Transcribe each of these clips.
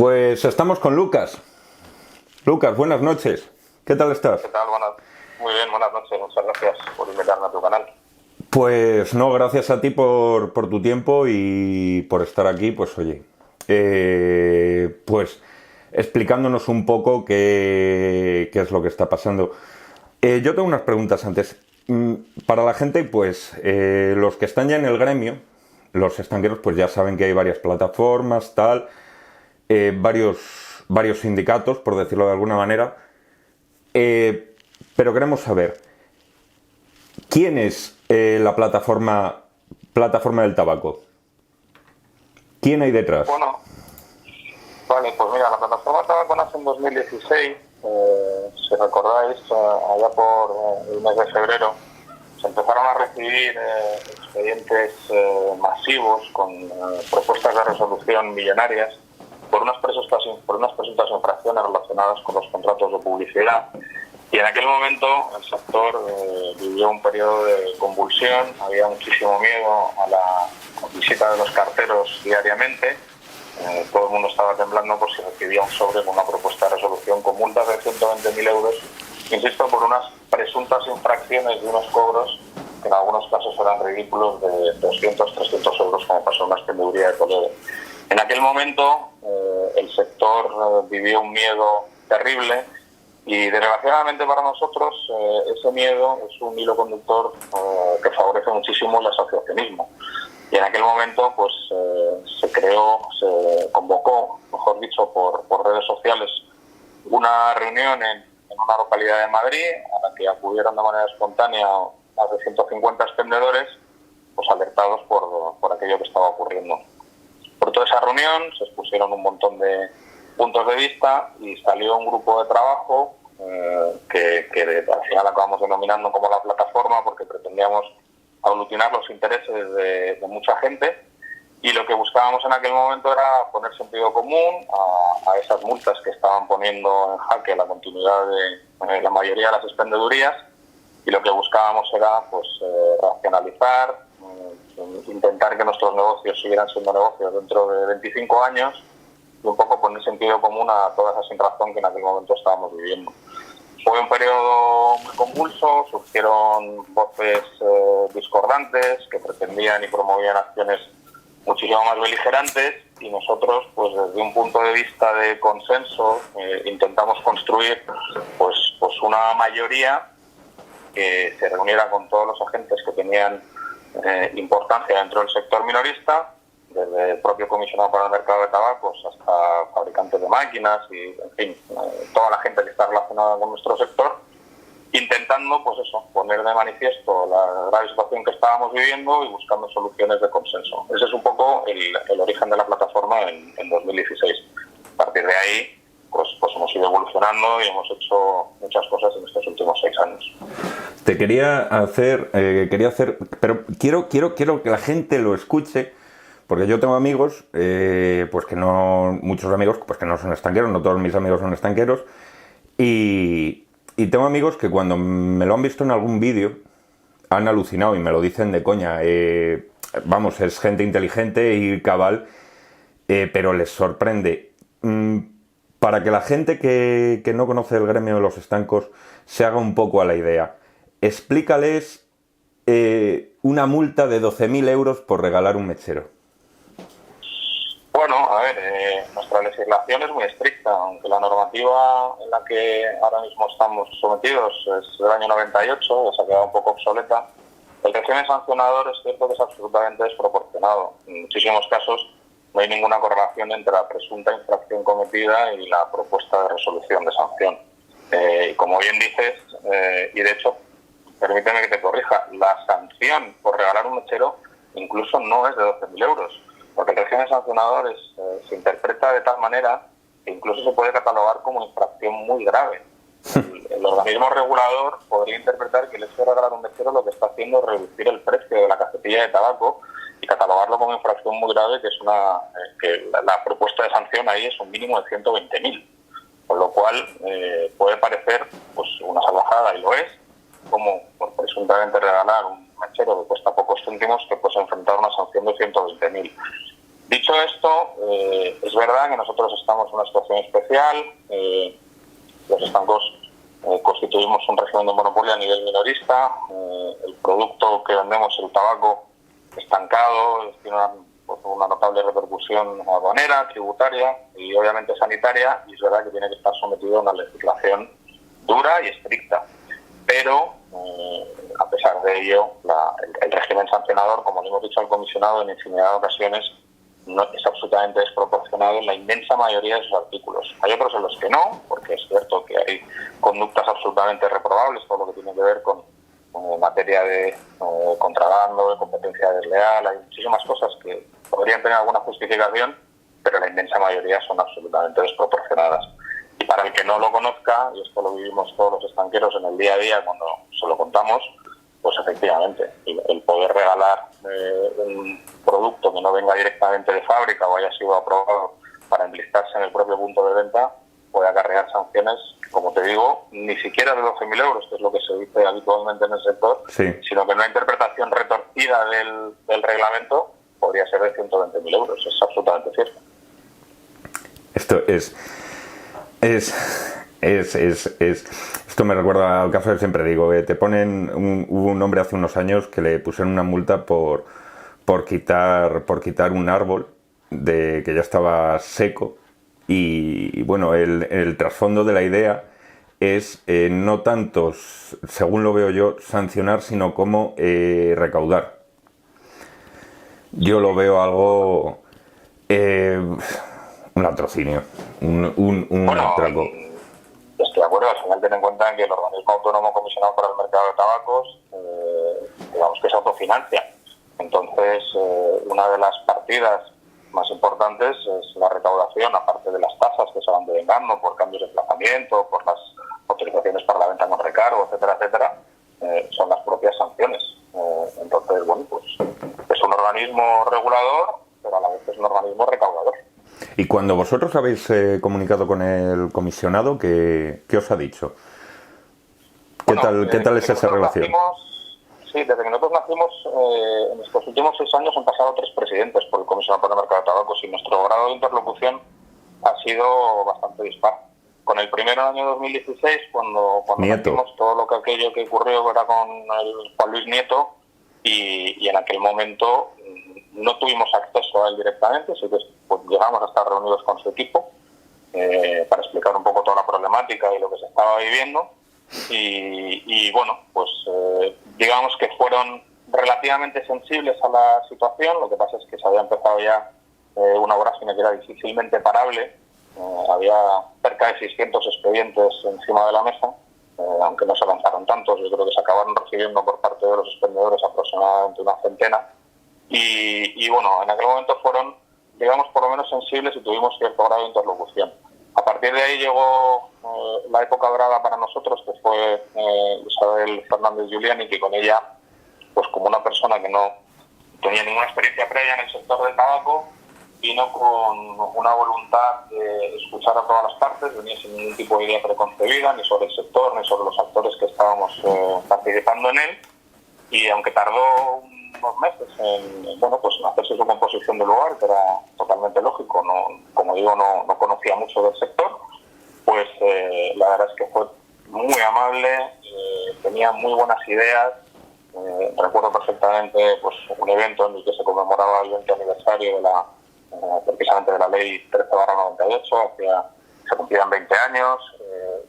Pues estamos con Lucas. Lucas, buenas noches. ¿Qué tal estás? ¿Qué tal? Muy bien, buenas noches. Muchas gracias por invitarme a tu canal. Pues no, gracias a ti por tu tiempo y por estar aquí. Pues oye, pues explicándonos un poco qué es lo que está pasando. Yo tengo unas preguntas antes. Para la gente, pues los que están ya en el gremio, los estanqueros, pues ya saben que hay varias plataformas, tal, varios sindicatos, por decirlo de alguna manera. Pero queremos saber, ¿quién es la plataforma del tabaco? ¿Quién hay detrás? Bueno, vale, pues mira, la plataforma del tabaco nace en 2016. Si recordáis, allá por el mes de febrero se empezaron a recibir expedientes masivos con propuestas de resolución millonarias por unas presuntas infracciones relacionadas con los contratos de publicidad. Y en aquel momento el sector vivió un periodo de convulsión, había muchísimo miedo a la visita de los carteros diariamente, todo el mundo estaba temblando por si recibía un sobre con una propuesta de resolución con multas de 120.000 euros, insisto, por unas presuntas infracciones de unos cobros que en algunos casos eran ridículos de 200, 300 euros, como pasó en la expendeduría de Toledo. En aquel momento el sector vivió un miedo terrible. Y desgraciadamente para nosotros ese miedo es un hilo conductor que favorece muchísimo el asociacionismo. Y en aquel momento pues se convocó, mejor dicho, por redes sociales una reunión en una localidad de Madrid a la que acudieron de manera espontánea más de 150 expendedores, pues alertados por aquello que estaba ocurriendo. Por toda esa reunión se expusieron un montón de puntos de vista y salió un grupo de trabajo que al final acabamos denominando como la plataforma, porque pretendíamos aglutinar los intereses de mucha gente, y lo que buscábamos en aquel momento era poner sentido común a esas multas que estaban poniendo en jaque la continuidad de la mayoría de las expendedurías, y lo que buscábamos era pues racionalizar, intentar que nuestros negocios siguieran siendo negocios dentro de 25 años, y un poco poner sentido común a toda esa sinrazón que en aquel momento estábamos viviendo. Fue un periodo muy convulso, surgieron voces discordantes que pretendían y promovían acciones muchísimo más beligerantes, y nosotros, pues desde un punto de vista de consenso, intentamos construir pues una mayoría que se reuniera con todos los agentes que tenían importancia dentro del sector minorista, desde el propio comisionado para el mercado de tabacos hasta fabricantes de máquinas y, en fin, toda la gente que está relacionada con nuestro sector, intentando, pues eso, poner de manifiesto la grave situación que estábamos viviendo y buscando soluciones de consenso. Ese es un poco el origen de la plataforma en 2016. A partir de ahí, pues hemos ido evolucionando y hemos hecho muchas cosas en estos últimos 6 años. Te quería hacer, pero quiero que la gente lo escuche. Porque yo tengo amigos, pues que no, muchos amigos, pues que no son estanqueros, no todos mis amigos son estanqueros, y tengo amigos que cuando me lo han visto en algún vídeo han alucinado y me lo dicen de coña. Vamos, es gente inteligente y cabal, pero les sorprende. Para que la gente que no conoce el gremio de los estancos se haga un poco a la idea, explícales una multa de 12.000 euros por regalar un mechero. Bueno, a ver, nuestra legislación es muy estricta, aunque la normativa en la que ahora mismo estamos sometidos es del año 98, ya se ha quedado un poco obsoleta. El régimen sancionador es cierto que es absolutamente desproporcionado. En muchísimos casos no hay ninguna correlación entre la presunta infracción cometida y la propuesta de resolución de sanción. Y como bien dices, y de hecho, permíteme que te corrija, la sanción por regalar un mechero incluso no es de 12.000 euros. Porque el régimen sancionador se interpreta de tal manera que incluso se puede catalogar como infracción muy grave. El organismo regulador podría interpretar que el hecho de regalar un mechero lo que está haciendo es reducir el precio de la cajetilla de tabaco y catalogarlo como infracción muy grave, que es que la propuesta de sanción ahí es un mínimo de 120.000. Con lo cual puede parecer pues una salvajada, y lo es, como por presuntamente regalar un mechero que cuesta pocos céntimos, que puedes enfrentar una sanción de 120.000. Dicho esto, es verdad que nosotros estamos en una situación especial. Los estancos constituimos un régimen de monopolio a nivel minorista. El producto que vendemos, el tabaco estancado, tiene una notable repercusión aduanera, tributaria y obviamente sanitaria, y es verdad que tiene que estar sometido a una legislación dura y estricta. Pero, a pesar de ello, el régimen sancionador, como le hemos dicho al comisionado en infinidad de ocasiones, no es absolutamente desproporcionado en la inmensa mayoría de sus artículos. Hay otros en los que no, porque es cierto que hay conductas absolutamente reprobables, todo lo que tiene que ver con materia de contrabando, de competencia desleal. Hay muchísimas cosas que podrían tener alguna justificación, pero la inmensa mayoría son absolutamente desproporcionadas. Y para el que no lo conozca, y esto lo vivimos todos los estanqueros en el día a día cuando se lo contamos, pues efectivamente, el poder regalar un producto que no venga directamente de fábrica o haya sido aprobado para enlistarse en el propio punto de venta puede acarrear sanciones, como te digo, ni siquiera de 12.000 euros, que es lo que se dice habitualmente en el sector, sí, sino que una interpretación retorcida del reglamento podría ser de 120.000 euros. Es absolutamente cierto. Esto esto me recuerda al caso que siempre digo, te ponen hubo un hombre hace unos años que le pusieron una multa por quitar un árbol que ya estaba seco, y bueno, el trasfondo de la idea es no tanto, según lo veo yo, sancionar, sino como recaudar. Yo lo veo algo un latrocinio, un atraco. Estoy de acuerdo. Al final, ten en cuenta que el organismo autónomo comisionado para el mercado de tabacos, digamos que se autofinancia. Entonces, una de las partidas más importantes es la recaudación, aparte de las tasas que se van devengando por cambios de emplazamiento, por las autorizaciones para la venta con recargo, etcétera, etcétera, son las propias sanciones. Entonces, bueno, pues es un organismo regulador, pero a la vez es un organismo recaudador. Y cuando vosotros habéis comunicado con el comisionado, ¿qué os ha dicho? ¿Qué tal es esa relación? Sí, desde que nosotros nacimos, en estos últimos 6 años han pasado 3 presidentes por el comisionado para el mercado de tabacos, y nuestro grado de interlocución ha sido bastante dispar. Con el primero, en el año 2016, cuando nacimos, todo lo que aquello que ocurrió era con el Juan Luis Nieto, y en aquel momento no tuvimos acceso a él directamente, así que pues, llegamos a estar reunidos con su equipo para explicar un poco toda la problemática y lo que se estaba viviendo. Y bueno, pues digamos que fueron relativamente sensibles a la situación. Lo que pasa es que se había empezado ya una vorágine que era difícilmente parable. Había cerca de 600 expedientes encima de la mesa, aunque no se lanzaron tantos. Yo creo que se acabaron recibiendo por parte de los expendedores aproximadamente una centena. Y bueno, en aquel momento fueron, digamos, por lo menos sensibles, y tuvimos cierto grado de interlocución. A partir de ahí llegó la época dorada para nosotros, que fue Isabel Fernández Giuliani, que con ella, pues como una persona que no tenía ninguna experiencia previa en el sector del tabaco, vino con una voluntad de escuchar a todas las partes, venía sin ningún tipo de idea preconcebida, ni sobre el sector, ni sobre los actores que estábamos participando en él, y aunque tardó unos meses en hacerse su composición de lugar, que era totalmente lógico, como digo, no conocía mucho del sector, pues la verdad es que fue muy amable, tenía muy buenas ideas. Recuerdo perfectamente pues un evento en el que se conmemoraba el 20 aniversario de precisamente de la ley 13/98, se cumplían 20 años,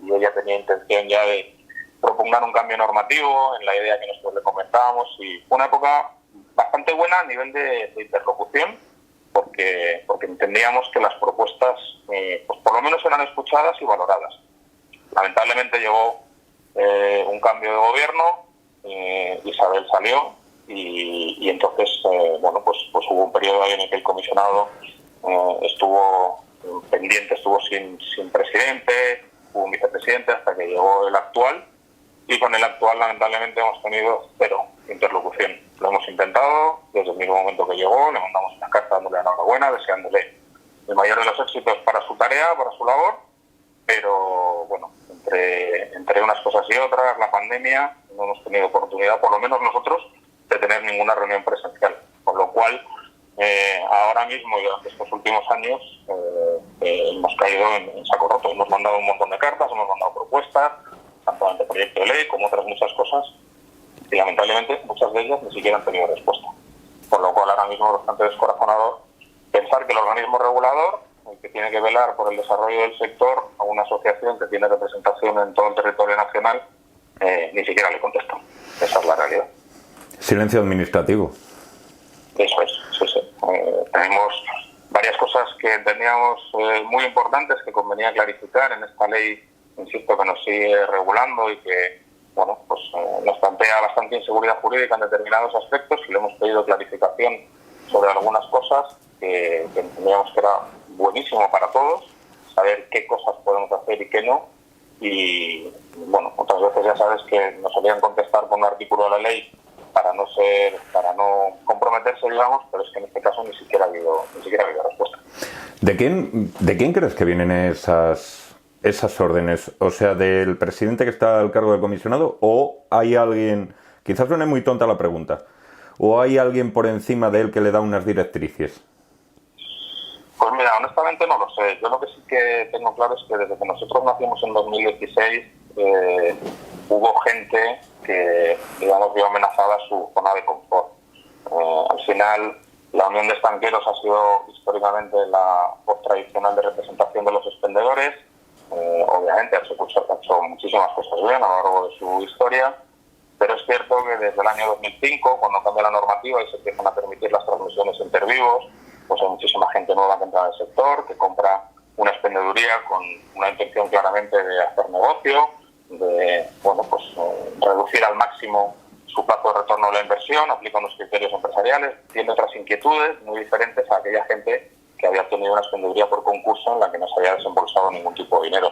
y ella tenía intención ya de propugnar un cambio normativo en la idea que nosotros le comentábamos, y fue una época bastante buena a nivel de interlocución, porque entendíamos que las propuestas pues por lo menos eran escuchadas y valoradas. Lamentablemente llegó un cambio de gobierno, Isabel salió, y entonces pues hubo un periodo ahí en el que el comisionado estuvo pendiente, estuvo sin presidente, hubo un vicepresidente hasta que llegó el actual, y con el actual lamentablemente hemos tenido 0 interlocución. Lo hemos intentado desde el mismo momento que llegó, le mandamos una carta dándole la enhorabuena, deseándole el mayor de los éxitos para su tarea, para su labor, pero bueno, entre unas cosas y otras, la pandemia, no hemos tenido oportunidad, por lo menos nosotros, de tener ninguna reunión presencial, con lo cual ahora mismo y durante estos últimos años hemos caído en saco roto. Hemos mandado un montón de cartas, hemos mandado propuestas, tanto ante proyecto de ley como otras muchas cosas, y lamentablemente muchas de ellas ni siquiera han tenido respuesta. Por lo cual ahora mismo es bastante descorazonador pensar que el organismo regulador, el que tiene que velar por el desarrollo del sector, a una asociación que tiene representación en todo el territorio nacional, ni siquiera le contesta. Esa es la realidad. Silencio administrativo. Eso es, sí, sí. Tenemos varias cosas que entendíamos muy importantes que convenía clarificar en esta ley, insisto, que nos sigue regulando y que, bueno, pues nos plantea bastante inseguridad jurídica en determinados aspectos, y le hemos pedido clarificación sobre algunas cosas que entendíamos que era buenísimo para todos, saber qué cosas podemos hacer y qué no. Y bueno, otras veces ya sabes que nos solían contestar con un artículo de la ley para no comprometerse, digamos, pero es que en este caso ni siquiera ha habido respuesta. ¿De quién crees que vienen esas órdenes? O sea, ¿del presidente que está al cargo del comisionado, o hay alguien, quizás suene muy tonta la pregunta, o hay alguien por encima de él que le da unas directrices? Pues mira, honestamente no lo sé. Yo lo que sí que tengo claro es que desde que nosotros nacimos en 2016 hubo gente que, digamos, vio amenazada su zona de confort. Al final, la Unión de Estanqueros ha sido históricamente la voz tradicional de representación de los expendedores. Obviamente ha hecho muchísimas cosas bien a lo largo de su historia, pero es cierto que desde el año 2005, cuando cambia la normativa y se empiezan a permitir las transmisiones intervivos, pues hay muchísima gente nueva que entra en el sector, que compra una expendeduría con una intención claramente de hacer negocio, de reducir al máximo su plazo de retorno de la inversión, aplica unos criterios empresariales, tiene otras inquietudes muy diferentes a aquella gente que había tenido una expendeduría por concurso en la que no se había desembolsado ningún tipo de dinero.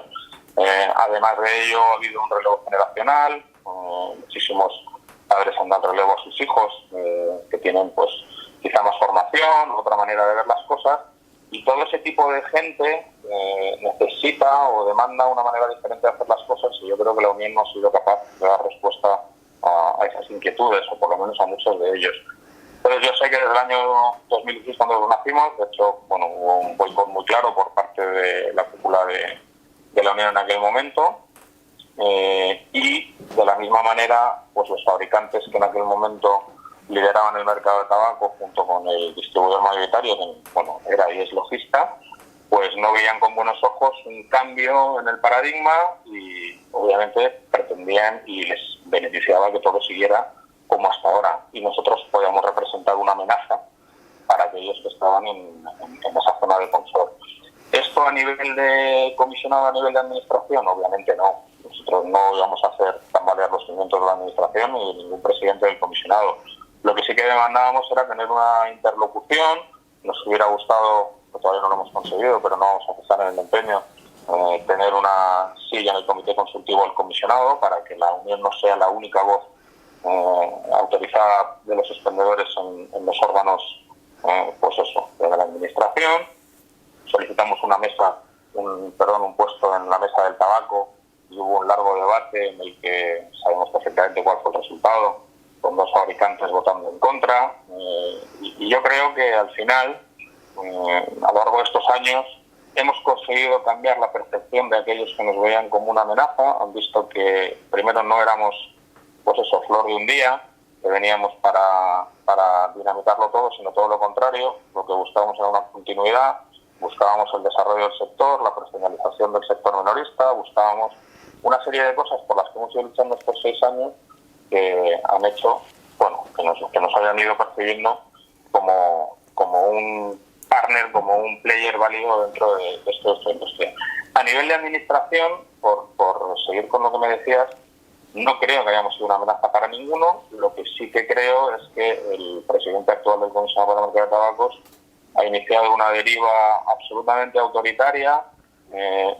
Además de ello, ha habido un relevo generacional, muchísimos padres han dado relevo a sus hijos, que tienen pues quizá más formación, otra manera de ver las cosas, y todo ese tipo de gente necesita o demanda una manera diferente de hacer las cosas, y yo creo que la Unión no ha sido capaz de dar respuesta a esas inquietudes, o por lo menos a muchos de ellos. Entonces yo sé que desde el año 2016, cuando nacimos, de hecho, hubo un boicot muy claro por parte de la cúpula de la Unión en aquel momento, y de la misma manera, pues los fabricantes que en aquel momento lideraban el mercado de tabaco junto con el distribuidor mayoritario, que era y es Logista, pues no veían con buenos ojos un cambio en el paradigma, y obviamente pretendían y les beneficiaba que todo siguiera como hasta ahora, y nosotros podíamos representar una amenaza para aquellos que estaban en esa zona de confort. ¿Esto a nivel de comisionado, a nivel de administración? Obviamente no. Nosotros no íbamos a hacer tambalear los cimientos de la administración ni ningún presidente del comisionado. Lo que sí que demandábamos era tener una interlocución. Nos hubiera gustado, que todavía no lo hemos conseguido, pero no vamos a cesar en el empeño, tener una silla en el comité consultivo del comisionado para que la Unión no sea la única voz autorizada de los expendedores en los órganos de la administración. Solicitamos un puesto en la mesa del tabaco, y hubo un largo debate en el que sabemos perfectamente cuál fue el resultado, con 2 fabricantes votando en contra, y yo creo que al final, a lo largo de estos años, hemos conseguido cambiar la percepción de aquellos que nos veían como una amenaza. Han visto que primero no éramos flor de un día, que veníamos para dinamitarlo todo, sino todo lo contrario. Lo que buscábamos era una continuidad, buscábamos el desarrollo del sector, la profesionalización del sector minorista, buscábamos una serie de cosas por las que hemos ido luchando estos 6 años, que han hecho que nos hayan ido percibiendo como un partner, como un player válido dentro de esta industria. A nivel de administración, por seguir con lo que me decías, no creo que hayamos sido una amenaza para ninguno. Lo que sí que creo es que el presidente actual del Consejo para el Mercado de Tabacos ha iniciado una deriva absolutamente autoritaria.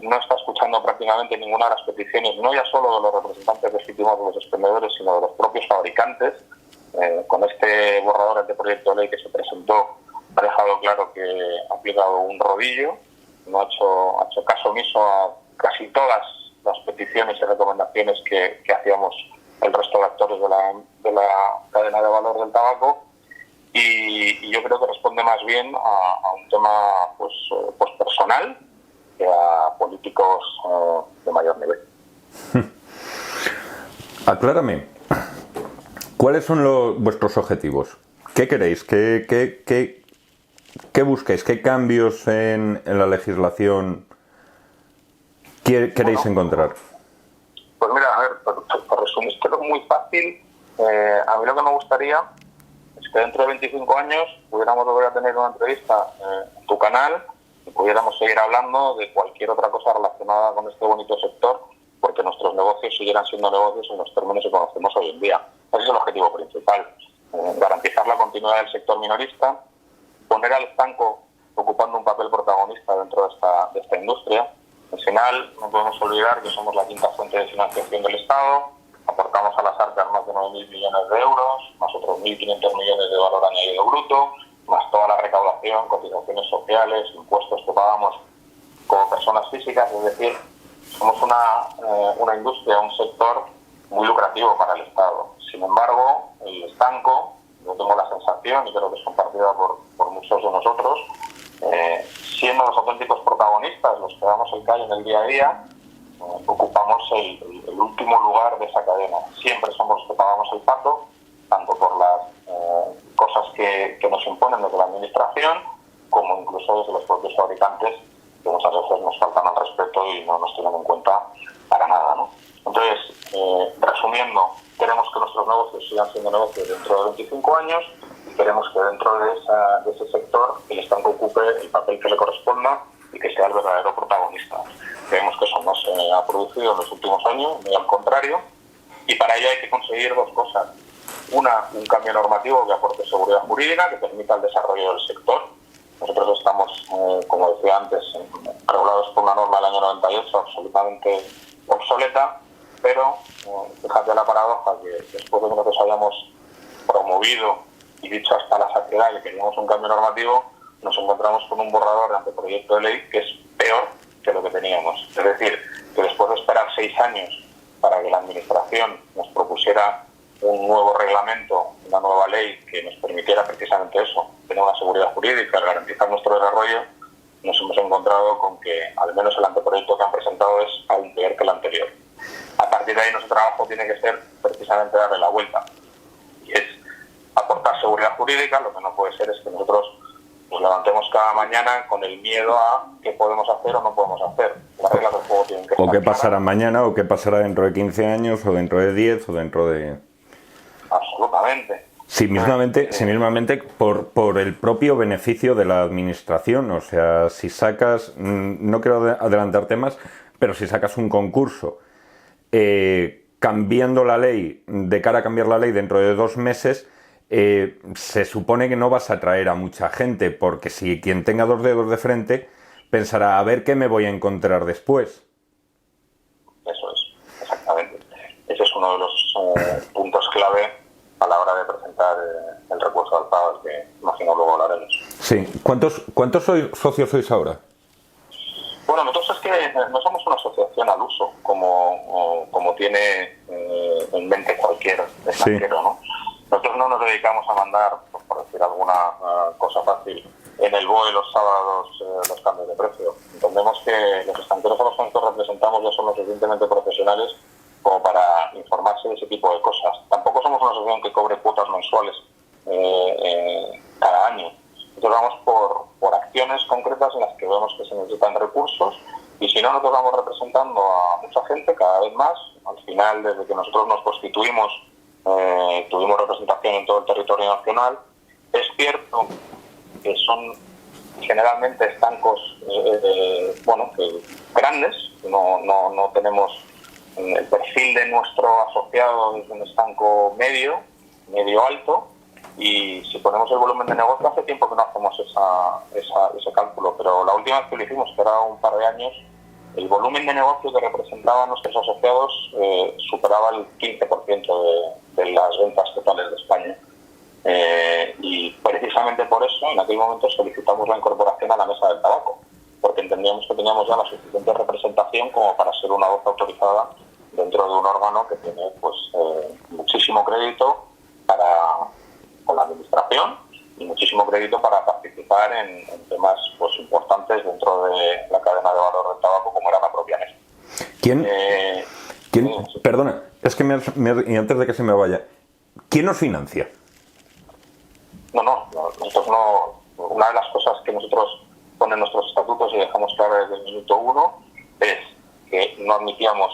No está escuchando prácticamente ninguna de las peticiones, no ya solo de los representantes legítimos de los expendedores, sino de los propios fabricantes. Con este borrador de proyecto de ley que se presentó, ha dejado claro que ha aplicado un rodillo, no ha hecho caso omiso a casi todas las peticiones y recomendaciones que hacíamos el resto de actores de la cadena de valor del tabaco. y yo creo que responde más bien a un tema pues personal que a políticos de mayor nivel. Aclárame, ¿cuáles son vuestros objetivos? ¿Qué queréis? ¿Qué busquéis? ¿Qué cambios en la legislación queréis encontrar? Pues mira, a ver, por resumírtelo muy fácil, a mí lo que me gustaría es que dentro de 25 años pudiéramos volver a tener una entrevista en tu canal y pudiéramos seguir hablando de cualquier otra cosa relacionada con este bonito sector, porque nuestros negocios siguieran siendo negocios en los términos que conocemos hoy en día. Ese es el objetivo principal, garantizar la continuidad del sector minorista, poner al estanco ocupando un papel protagonista dentro de esta industria. Al final, no podemos olvidar que somos la quinta fuente de financiación del Estado, aportamos a las arcas más de 9.000 millones de euros, más otros 1.500 millones de valor añadido bruto, más toda la recaudación, cotizaciones sociales, impuestos que pagamos como personas físicas, es decir, somos una industria, un sector muy lucrativo para el Estado. Sin embargo, el estanco, yo tengo la sensación, y creo que es compartida por muchos de nosotros, siendo los auténticos protagonistas, los que damos el callo en el día a día, ocupamos el último lugar de esa cadena. Siempre somos los que pagamos el pato, tanto por las cosas que nos imponen desde la administración, como incluso desde los propios fabricantes, que muchas veces nos faltan al respeto y no nos tienen en cuenta para nada, ¿no? Entonces, resumiendo, queremos que nuestros negocios sigan siendo negocios dentro de 25 años y queremos que dentro de ese sector el estanco ocupe el papel que le corresponda y que sea el verdadero protagonista. Creemos que eso no se ha producido en los últimos años, ni al contrario, y para ello hay que conseguir dos cosas. Una, un cambio normativo que aporte seguridad jurídica, que permita el desarrollo del sector. Nosotros estamos, como decía antes, regulados por una norma del año 98 absolutamente obsoleta, pero fíjate la paradoja que después de que nosotros hayamos promovido y dicho hasta la saciedad que queríamos un cambio normativo, nos encontramos con un borrador de anteproyecto de ley que es peor que lo que teníamos. Es decir, que después de esperar 6 años para que la Administración nos propusiera un nuevo reglamento, una nueva ley que nos permitiera precisamente eso, tener una seguridad jurídica, garantizar nuestro desarrollo, nos hemos encontrado con que al menos el anteproyecto que han presentado es aún peor que el anterior. A partir de ahí nuestro trabajo tiene que ser precisamente darle la vuelta, y es aportar seguridad jurídica. Lo que no puede ser es que nosotros nos levantemos cada mañana con el miedo a qué podemos hacer o no podemos hacer. Las reglas del juego tienen que estar o qué pasará claras. Mañana, o qué pasará dentro de 15 años, o dentro de 10, o dentro de... Absolutamente. Sí, mismamente por el propio beneficio de la administración. O sea, si sacas, no quiero adelantar temas, pero si sacas un concurso cambiando la ley, de cara a cambiar la ley dentro de 2 meses, se supone que no vas a atraer a mucha gente, porque si quien tenga 2 dedos de frente pensará, a ver qué me voy a encontrar después. Eso es, exactamente. Ese es uno de los puntos clave a la hora de presentar el recurso al pago, que imagino luego hablaremos. Sí. ¿Cuántos socios sois ahora? Bueno, nosotros es que no somos una asociación al uso, como tiene en mente cualquier extranjero, Sí. ¿no? Nosotros no nos dedicamos a mandar, por decir alguna cosa fácil, en el BOE los sábados los cambios de precio. Entendemos que los extranjeros a los que nosotros representamos ya son lo suficientemente profesionales como para informarse de ese tipo de cosas. Tampoco somos una asociación que cobre cuotas mensuales cada año. Nosotros vamos por acciones concretas en las que vemos que se necesitan recursos, y si no, nosotros vamos representando a mucha gente cada vez más. Al final, desde que nosotros nos constituimos, tuvimos representación en todo el territorio nacional. Es cierto que son generalmente estancos grandes, no tenemos el perfil de nuestro asociado es un estanco medio alto, y si ponemos el volumen de negocio, hace tiempo que no hacemos ese cálculo, pero la última vez que lo hicimos, que era un par de años, el volumen de negocio que representaban nuestros asociados superaba el 15% de las ventas totales de España. Y precisamente por eso, en aquel momento solicitamos la incorporación a la mesa del tabaco, porque entendíamos que teníamos ya la suficiente representación como para ser una voz autorizada dentro de un órgano que tiene muchísimo crédito con la administración y muchísimo crédito para participar en temas pues importantes dentro de la cadena de valor del tabaco, como era la propia Nestlé. ¿Quién? Perdona, es que y antes de que se me vaya, ¿quién nos financia? Nosotros no. Una de las cosas que nosotros ponen en nuestros estatutos y dejamos claro desde el minuto 1 es que no admitíamos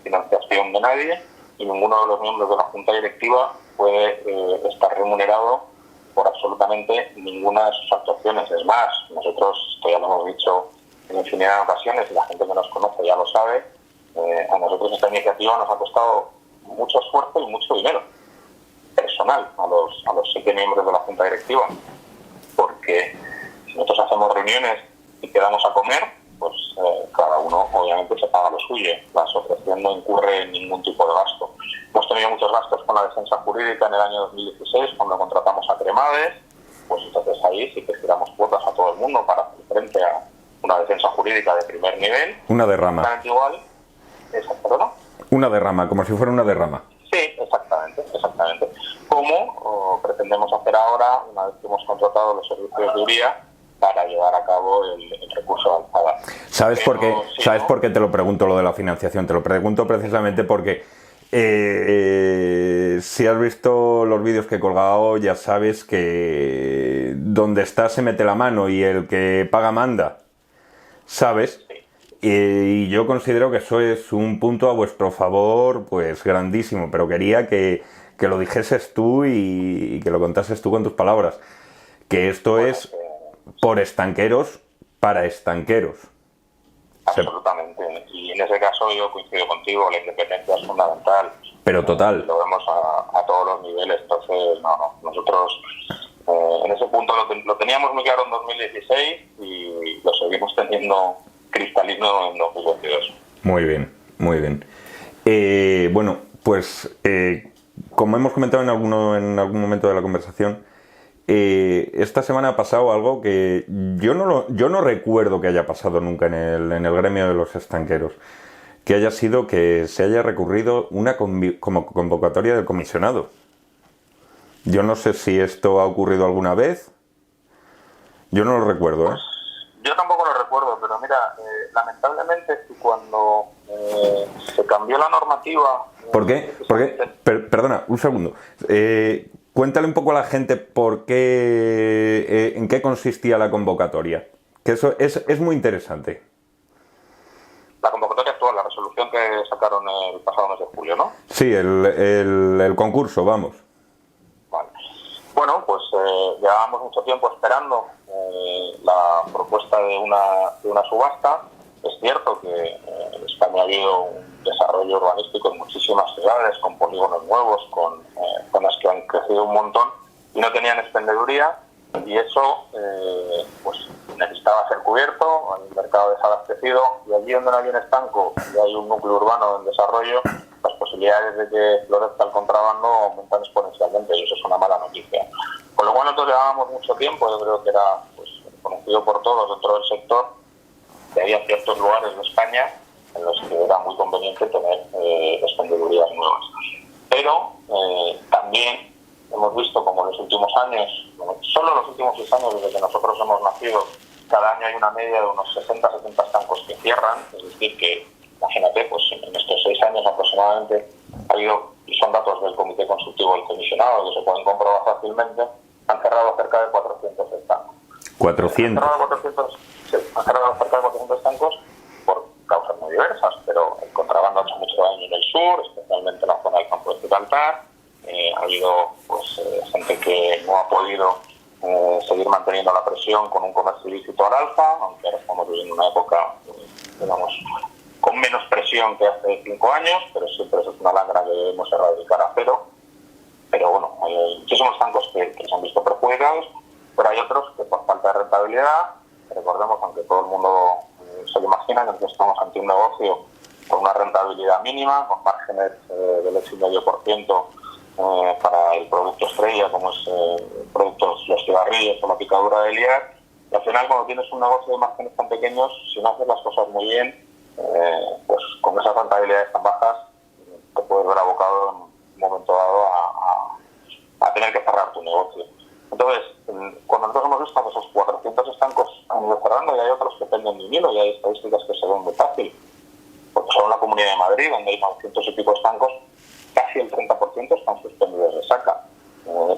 financiación de nadie y ninguno de los miembros de la Junta Directiva puede estar remunerado por absolutamente ninguna de sus actuaciones. Es más, nosotros, esto ya lo hemos dicho en infinidad de ocasiones y la gente que nos conoce ya lo sabe, a nosotros esta iniciativa nos ha costado mucho esfuerzo y mucho dinero personal a los 7 miembros de la Junta Directiva, porque si nosotros hacemos reuniones y quedamos a comer, pues cada uno obviamente se paga lo suyo. La asociación no incurre en ningún tipo de gasto. Hemos tenido muchos gastos con la defensa jurídica en el año 2016, cuando contratamos a Cremades, pues entonces ahí sí que giramos cuotas a todo el mundo para hacer frente a una defensa jurídica de primer nivel. Una derrama. Exactamente igual. ¿Perdón? Una derrama, como si fuera una derrama. Sí, exactamente. Como pretendemos hacer ahora, una vez que hemos contratado los servicios de URIA, para llevar a cabo el recurso de alzada. ¿Sabes por qué? ¿Sabes por qué te lo pregunto lo de la financiación? Te lo pregunto precisamente porque si has visto los vídeos que he colgado, ya sabes que donde está se mete la mano y el que paga manda, ¿sabes? Y yo considero que eso es un punto a vuestro favor, pues grandísimo, pero quería que lo dijeses tú y que lo contases tú con tus palabras, que esto es por estanqueros para estanqueros. Absolutamente, y en ese caso yo coincido contigo, la independencia es fundamental. Pero total. Lo vemos a todos los niveles, entonces nosotros en ese punto lo teníamos muy claro en 2016 y lo seguimos teniendo cristalino en 2022. Muy bien. Bueno, pues como hemos comentado en algún momento de la conversación, esta semana ha pasado algo que yo no recuerdo que haya pasado nunca en el gremio de los estanqueros, que haya sido que se haya recurrido como convocatoria del comisionado. Yo no sé si esto ha ocurrido alguna vez. Yo no lo recuerdo, ¿eh? Yo tampoco lo recuerdo, pero mira, lamentablemente cuando se cambió la normativa... ¿Por qué? Perdona, un segundo. Cuéntale un poco a la gente en qué consistía la convocatoria, que eso es muy interesante. La convocatoria actual, la resolución que sacaron el pasado mes de julio, ¿no? Sí, el concurso, vamos. Vale. Bueno, pues llevábamos mucho tiempo esperando la propuesta de una subasta. Es cierto que en España ha habido un desarrollo urbanístico en muchísimas ciudades, con polígonos nuevos, con zonas que han crecido un montón y no tenían expendeduría, y eso pues necesitaba ser cubierto, el mercado desabastecido, y allí donde no hay un estanco y hay un núcleo urbano en desarrollo, las posibilidades de que florezca el contrabando aumentan exponencialmente, y eso es una mala noticia. Con lo cual nosotros llevábamos mucho tiempo, yo creo que era pues conocido por todos dentro del sector, que había ciertos lugares de España en los que era muy conveniente tener expendedurías nuevas. Pero también hemos visto como en los últimos años, solo los últimos 6 años desde que nosotros hemos nacido, cada año hay una media de unos 60-70 estancos que cierran, es decir que, imagínate, pues en estos 6 años aproximadamente ha habido, y son datos del Comité Consultivo del Comisionado que se pueden comprobar fácilmente, han cerrado cerca de 400 estancos. 400. Han cerrado cerca de 400 estancos por causas muy diversas, pero el contrabando ha hecho mucho daño en el sur, especialmente en la zona del campo de Gibraltar. Ha habido pues gente que no ha podido seguir manteniendo la presión con un comercio ilícito al alza, aunque ahora estamos viviendo una época, digamos, con menos presión que hace 5 años, pero siempre eso es una lacra que debemos erradicar a cero. Pero bueno, hay muchísimos estancos que se han visto perjudicados, pero hay otros que por falta de rentabilidad, recordemos, aunque todo el mundo se lo imagina, que estamos ante un negocio con una rentabilidad mínima, con márgenes del 8,5% para el producto estrella, como es productos, los cigarrillos o la picadura de liar. Y al final, cuando tienes un negocio de márgenes tan pequeños, si no haces las cosas muy bien, pues con esas rentabilidades tan bajas, te puedes ver abocado en un momento dado a tener que cerrar tu negocio. Entonces, cuando nosotros hemos visto que esos 400 estancos han ido cerrando, y hay otros que penden de un hilo, y hay estadísticas que se ven muy fácil, porque solo en la Comunidad de Madrid, donde hay 900 y pico estancos, casi el 30% están suspendidos de SACA.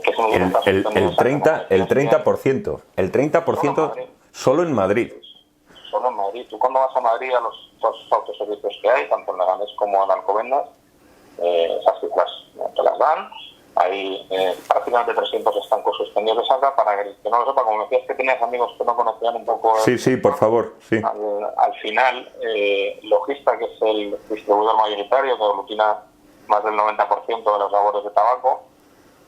¿Qué significa estar suspendidos de SACA? El 30%. El 30% solo en Madrid. Solo en Madrid. Tú cuando vas a Madrid a los autoservicios que hay, tanto en Leganés como en Alcobendas, esas cifras te las dan. Hay prácticamente 300 estancos suspendidos de SACA. Para que no lo sepa, como me decías que tenías amigos que no conocían un poco... Sí, por favor, sí. Al final, Logista, que es el distribuidor mayoritario que aglutina más del 90% de los labores de tabaco,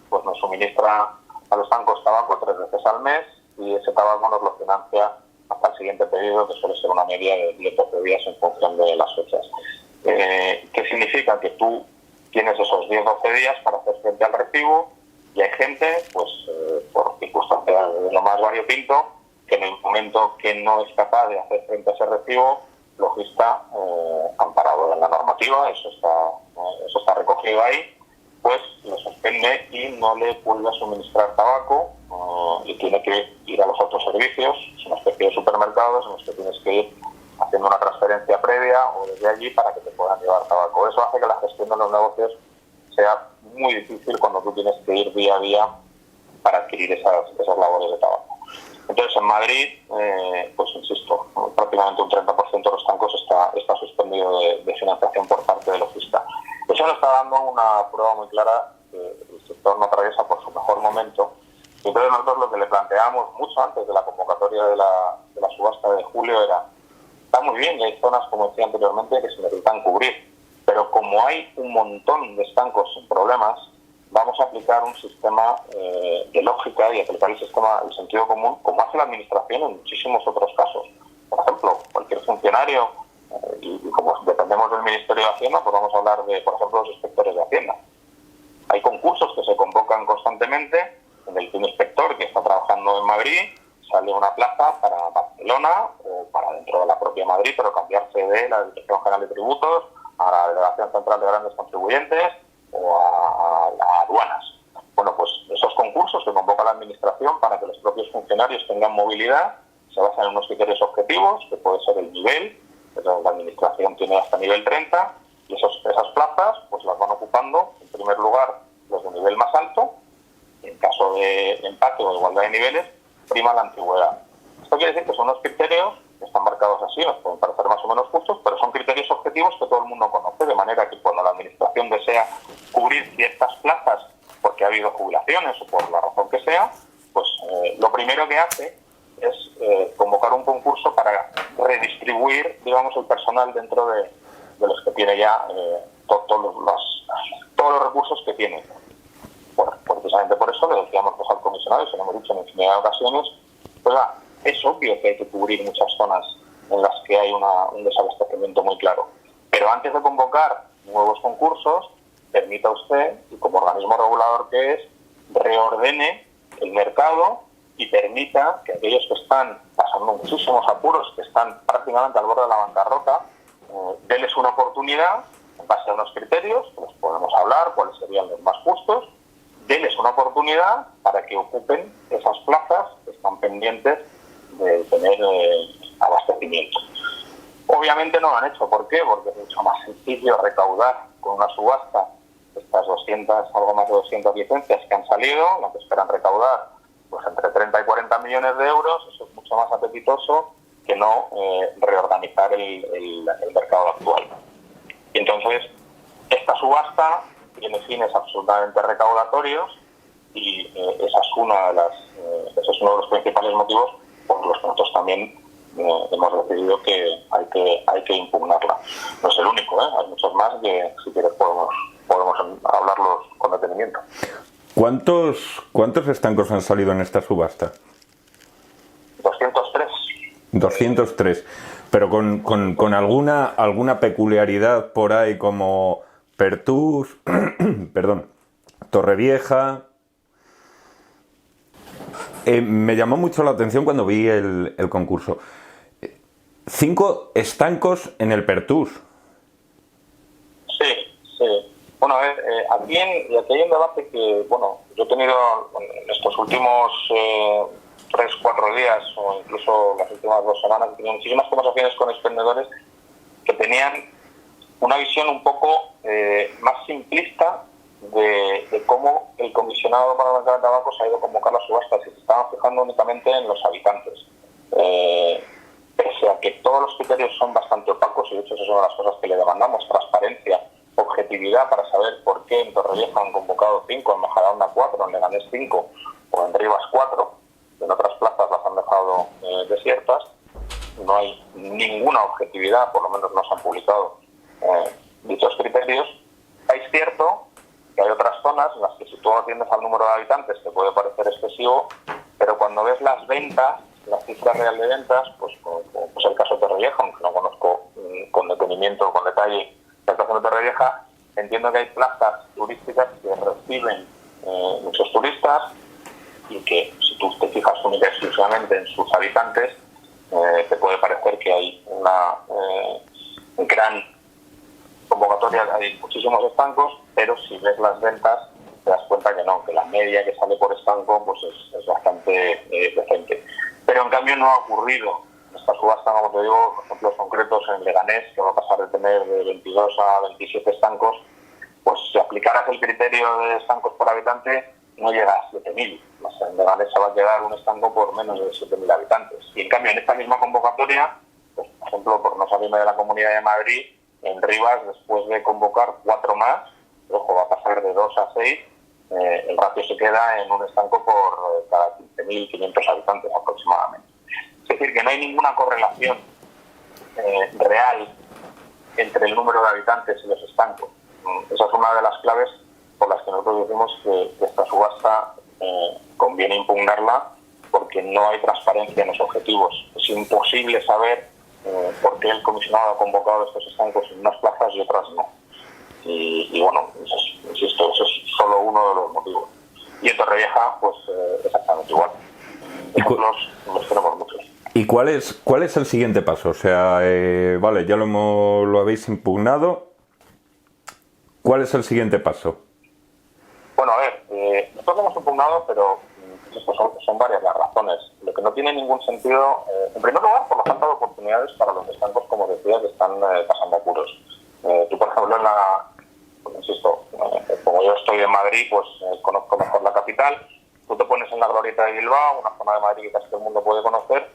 pues nos suministra a los estancos tabaco 3 veces al mes, y ese tabaco nos lo financia hasta el siguiente pedido, que suele ser una media de 10-12 días en función de las fechas. ¿Qué significa? Que tú tienes esos 10-12 días para hacer frente al recibo, y hay gente, pues por circunstancias de lo más variopinto, que en el momento que no es capaz de hacer frente a ese recibo, Logista, amparado en la normativa, eso está recogido ahí, pues lo suspende y no le vuelve a suministrar tabaco, y tiene que ir a los autoservicios, es una especie de supermercados en los que tienes que ir haciendo una transferencia previa o desde allí para que te puedan llevar tabaco. Eso hace que la gestión de los negocios sea muy difícil cuando tú tienes que ir día a día para adquirir esas labores de tabaco. Entonces, en Madrid, pues insisto, prácticamente un 30% de los estancos está suspendido de financiación por parte de Logista. Eso nos está dando una prueba muy clara que el sector no atraviesa por su mejor momento. Y entonces nosotros lo que le planteamos mucho antes de la convocatoria de la subasta de julio era: está muy bien y hay zonas, como decía anteriormente, que se necesitan cubrir, pero como hay un montón de estancos sin problemas, vamos a aplicar un sistema de lógica y aplicar el sentido común, como hace la Administración en muchísimos otros casos. Por ejemplo, cualquier funcionario, y como dependemos del Ministerio de Hacienda, pues vamos a hablar de, por ejemplo, los inspectores de Hacienda. Hay concursos que se convocan constantemente, en el que un inspector que está trabajando en Madrid sale una plaza para Barcelona o para dentro de la propia Madrid, pero cambiarse de la Dirección General de Tributos a la Delegación Central de Grandes Contribuyentes o a aduanas. Bueno, pues esos concursos que convoca la Administración para que los propios funcionarios tengan movilidad se basan en unos criterios objetivos, que puede ser el nivel, pero la Administración tiene hasta nivel 30, y esas plazas pues las van ocupando, en primer lugar, los de nivel más alto, y en caso de empate o de igualdad de niveles, prima la antigüedad. Esto quiere decir que son unos criterios que están marcados así, nos pueden parecer más o menos justos, pero son criterios objetivos que todo el mundo conoce, de manera que cuando la Administración desea cubrir ciertas plazas porque ha habido jubilaciones o por la razón que sea, pues lo primero que hace es convocar un concurso para redistribuir, digamos, el personal dentro de los que tiene ya todos los recursos que tiene. Precisamente por eso le decíamos los altos comisionados, se lo hemos dicho en infinidad de ocasiones, pues es obvio que hay que cubrir muchas zonas en las que hay un desabastecimiento muy claro. Pero antes de convocar nuevos concursos, permita usted, y como organismo regulador que es, reordene el mercado y permita que aquellos que están pasando muchísimos apuros, que están prácticamente al borde de la bancarrota, denles una oportunidad en base a unos criterios, que los podemos hablar, cuáles serían los más justos, denles una oportunidad para que ocupen esas plazas que están pendientes de tener abastecimiento. Obviamente no lo han hecho. ¿Por qué? Porque es mucho más sencillo recaudar con una subasta estas 200, algo más de 200 licencias que han salido, lo que esperan recaudar pues entre 30 y 40 millones de euros. Eso es mucho más apetitoso que no reorganizar el mercado actual. Y entonces, esta subasta tiene fines absolutamente recaudatorios y ese es uno de los principales motivos por los que nosotros también hemos decidido que hay que impugnarla. No es el único, hay muchos más que si quieres podemos hablarlos con detenimiento. ¿Cuántos estancos han salido en esta subasta? 203. 203. Pero con alguna peculiaridad por ahí como Pertús, perdón, Torrevieja. Me llamó mucho la atención cuando vi el concurso. 5 estancos en el Pertús. Sí. Bueno, a ver, aquí hay un debate que, bueno, yo he tenido en estos últimos 3-4 días o incluso las últimas 2 semanas, he tenido muchísimas conversaciones con expendedores que tenían una visión un poco más simplista de cómo el comisionado para el mercado de tabaco se ha ido a convocar las subastas y se estaban fijando únicamente en los habitantes. Pese a que todos los criterios son bastante opacos, y de hecho eso es una de las cosas que le demandamos, transparencia, objetividad para saber por qué en Torrevieja han convocado 5, en Majadahonda 4, en Leganés 5 o en Rivas 4, en otras plazas las han dejado desiertas. No hay ninguna objetividad, por lo menos no se han publicado dichos criterios. Es cierto que hay otras zonas en las que si tú atiendes al número de habitantes te puede parecer excesivo, pero cuando ves las ventas, la cifra real de ventas, pues el caso de Torrevieja, aunque no conozco con detenimiento o con detalle el caso de Torrevieja, entiendo que hay plazas turísticas que reciben muchos turistas y que si tú te fijas única y exclusivamente en sus habitantes, te puede parecer que hay una gran convocatoria, hay muchísimos estancos, pero si ves las ventas te das cuenta que no, que la media que sale por estanco pues es bastante decente. Pero en cambio no ha ocurrido esta subasta, como te digo, ejemplos concretos en Leganés, que va a pasar de tener de 22 a 27 estancos, pues si aplicaras el criterio de estancos por habitante no llega a 7.000. En Leganés se va a quedar un estanco por menos de 7.000 habitantes. Y en cambio en esta misma convocatoria, pues, por ejemplo, por no salirme de la Comunidad de Madrid, en Rivas, después de convocar 4 más, ojo, va a pasar de 2 a 6, el ratio se queda en un estanco por cada 15.500 habitantes aproximadamente. Es decir, que no hay ninguna correlación real entre el número de habitantes y los estancos. Esa es una de las claves por las que nosotros decimos que esta subasta conviene impugnarla, porque no hay transparencia en los objetivos. Es imposible saber por qué el comisionado ha convocado estos estancos en unas plazas y otras no. Y bueno, insisto, eso es solo uno de los motivos. Y en Torrevieja, pues exactamente igual. Ejemplos los tenemos muchos. ¿Y cuál es el siguiente paso? O sea, vale, ya lo habéis impugnado. ¿Cuál es el siguiente paso? Bueno, a ver, nosotros lo hemos impugnado, pero son varias las razones. Lo que no tiene ningún sentido, en primer lugar, por la falta de oportunidades para los estancos, como decía, que están pasando apuros. Tú, por ejemplo, insisto, como yo estoy en Madrid, pues conozco mejor la capital. Tú te pones en la Glorieta de Bilbao, una zona de Madrid que casi todo el mundo puede conocer,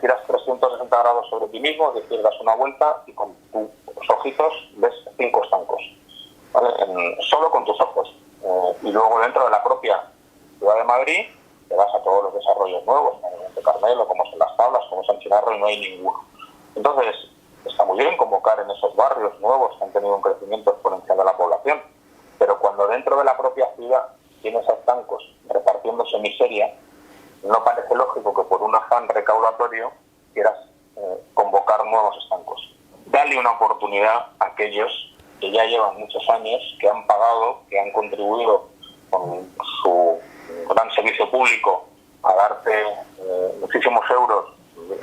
giras 360 grados sobre ti mismo, es decir, das una vuelta y con tus ojitos ves 5 estancos, ¿vale? Solo con tus ojos. Y luego dentro de la propia ciudad de Madrid te vas a todos los desarrollos nuevos, como Monte Carmelo, como son Las Tablas, como San Chinarro, y no hay ninguno. Entonces, está muy bien convocar en esos barrios nuevos que han tenido un crecimiento exponencial de la población, pero cuando dentro de la propia ciudad tienes a estancos repartiéndose miseria, no parece lógico que por un afán recaudatorio quieras convocar nuevos estancos. Dale una oportunidad a aquellos que ya llevan muchos años, que han pagado, que han contribuido con su gran servicio público a darte muchísimos euros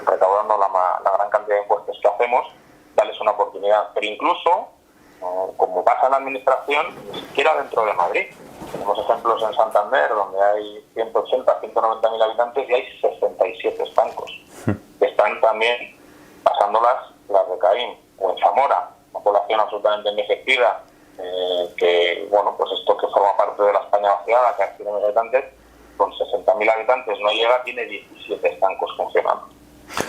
recaudando la gran cantidad de impuestos que hacemos. Dales una oportunidad. Pero incluso, como pasa en la administración, ni siquiera dentro de Madrid. Tenemos ejemplos en Santander, donde hay 180, 190.000 habitantes y hay 67 estancos, que están también pasándolas las de Caín. O en Zamora, una población absolutamente envejecida, que, bueno, pues esto que forma parte de la España vaciada, que tiene habitantes, con 60.000 habitantes no llega, tiene 17 estancos funcionando.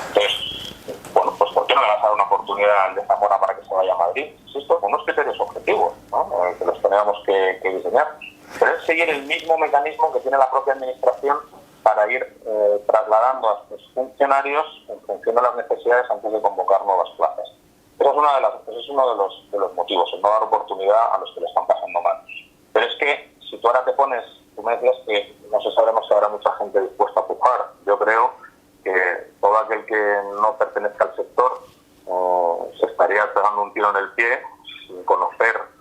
Entonces, bueno, pues ¿por qué no le vas a dar una oportunidad al de Zamora para que se vaya a Madrid? Insisto, con unos criterios objetivos, ¿no? Que los tenemos que diseñar. Pero es seguir el mismo mecanismo que tiene la propia administración para ir trasladando a sus funcionarios en función de las necesidades antes de convocar nuevas plazas. Ese es uno de los motivos, el no dar oportunidad a los que le están pasando mal. Pero es que si tú ahora tú me decías que no sabremos si habrá mucha gente dispuesta a pujar. Yo creo que todo aquel que no pertenezca al sector se estaría pegando un tiro en el pie sin conocer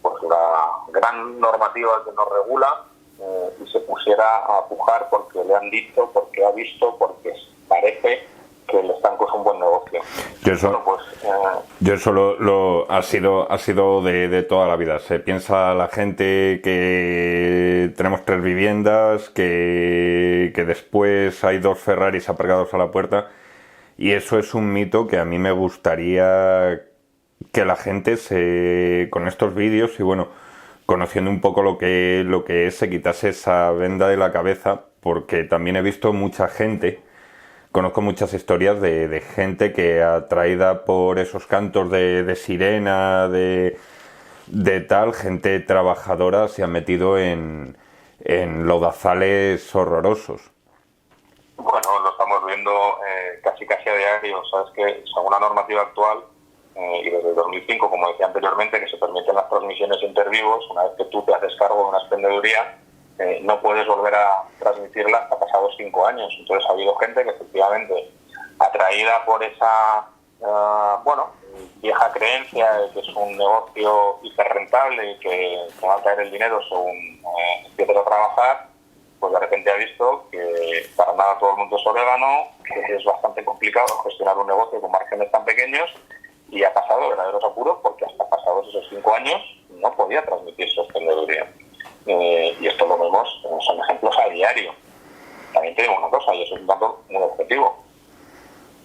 pues la gran normativa que nos regula y se pusiera a pujar porque le han dicho, porque ha visto, porque parece que el estanco es un buen negocio. Bueno, pues, yo eso ha sido de toda la vida. Se piensa la gente que tenemos 3 viviendas, que después hay 2 Ferraris aparcados a la puerta, y eso es un mito que a mí me gustaría que la gente con estos vídeos y bueno, conociendo un poco lo que es, se quitase esa venda de la cabeza, porque también he visto mucha gente. Conozco muchas historias de gente que, atraída por esos cantos de sirena, de tal, gente trabajadora, se ha metido en lodazales horrorosos. Bueno, lo estamos viendo casi a diario. Sabes que según la normativa actual, y desde 2005, como decía anteriormente, que se permiten las transmisiones intervivos, una vez que tú te haces cargo de una expendeduría, no puedes volver a transmitirla hasta pasados 5 años. Entonces ha habido gente que efectivamente, atraída por esa vieja creencia de que es un negocio hiperrentable y que va a caer el dinero según empieces a trabajar, pues de repente ha visto que para nada todo el mundo es orégano, que es bastante complicado gestionar un negocio con márgenes tan pequeños, y ha pasado verdaderos apuros porque hasta pasados esos 5 años no podía transmitir su expendeduría. Y esto lo vemos, son ejemplos a diario. También te digo una cosa, y eso es un dato muy objetivo.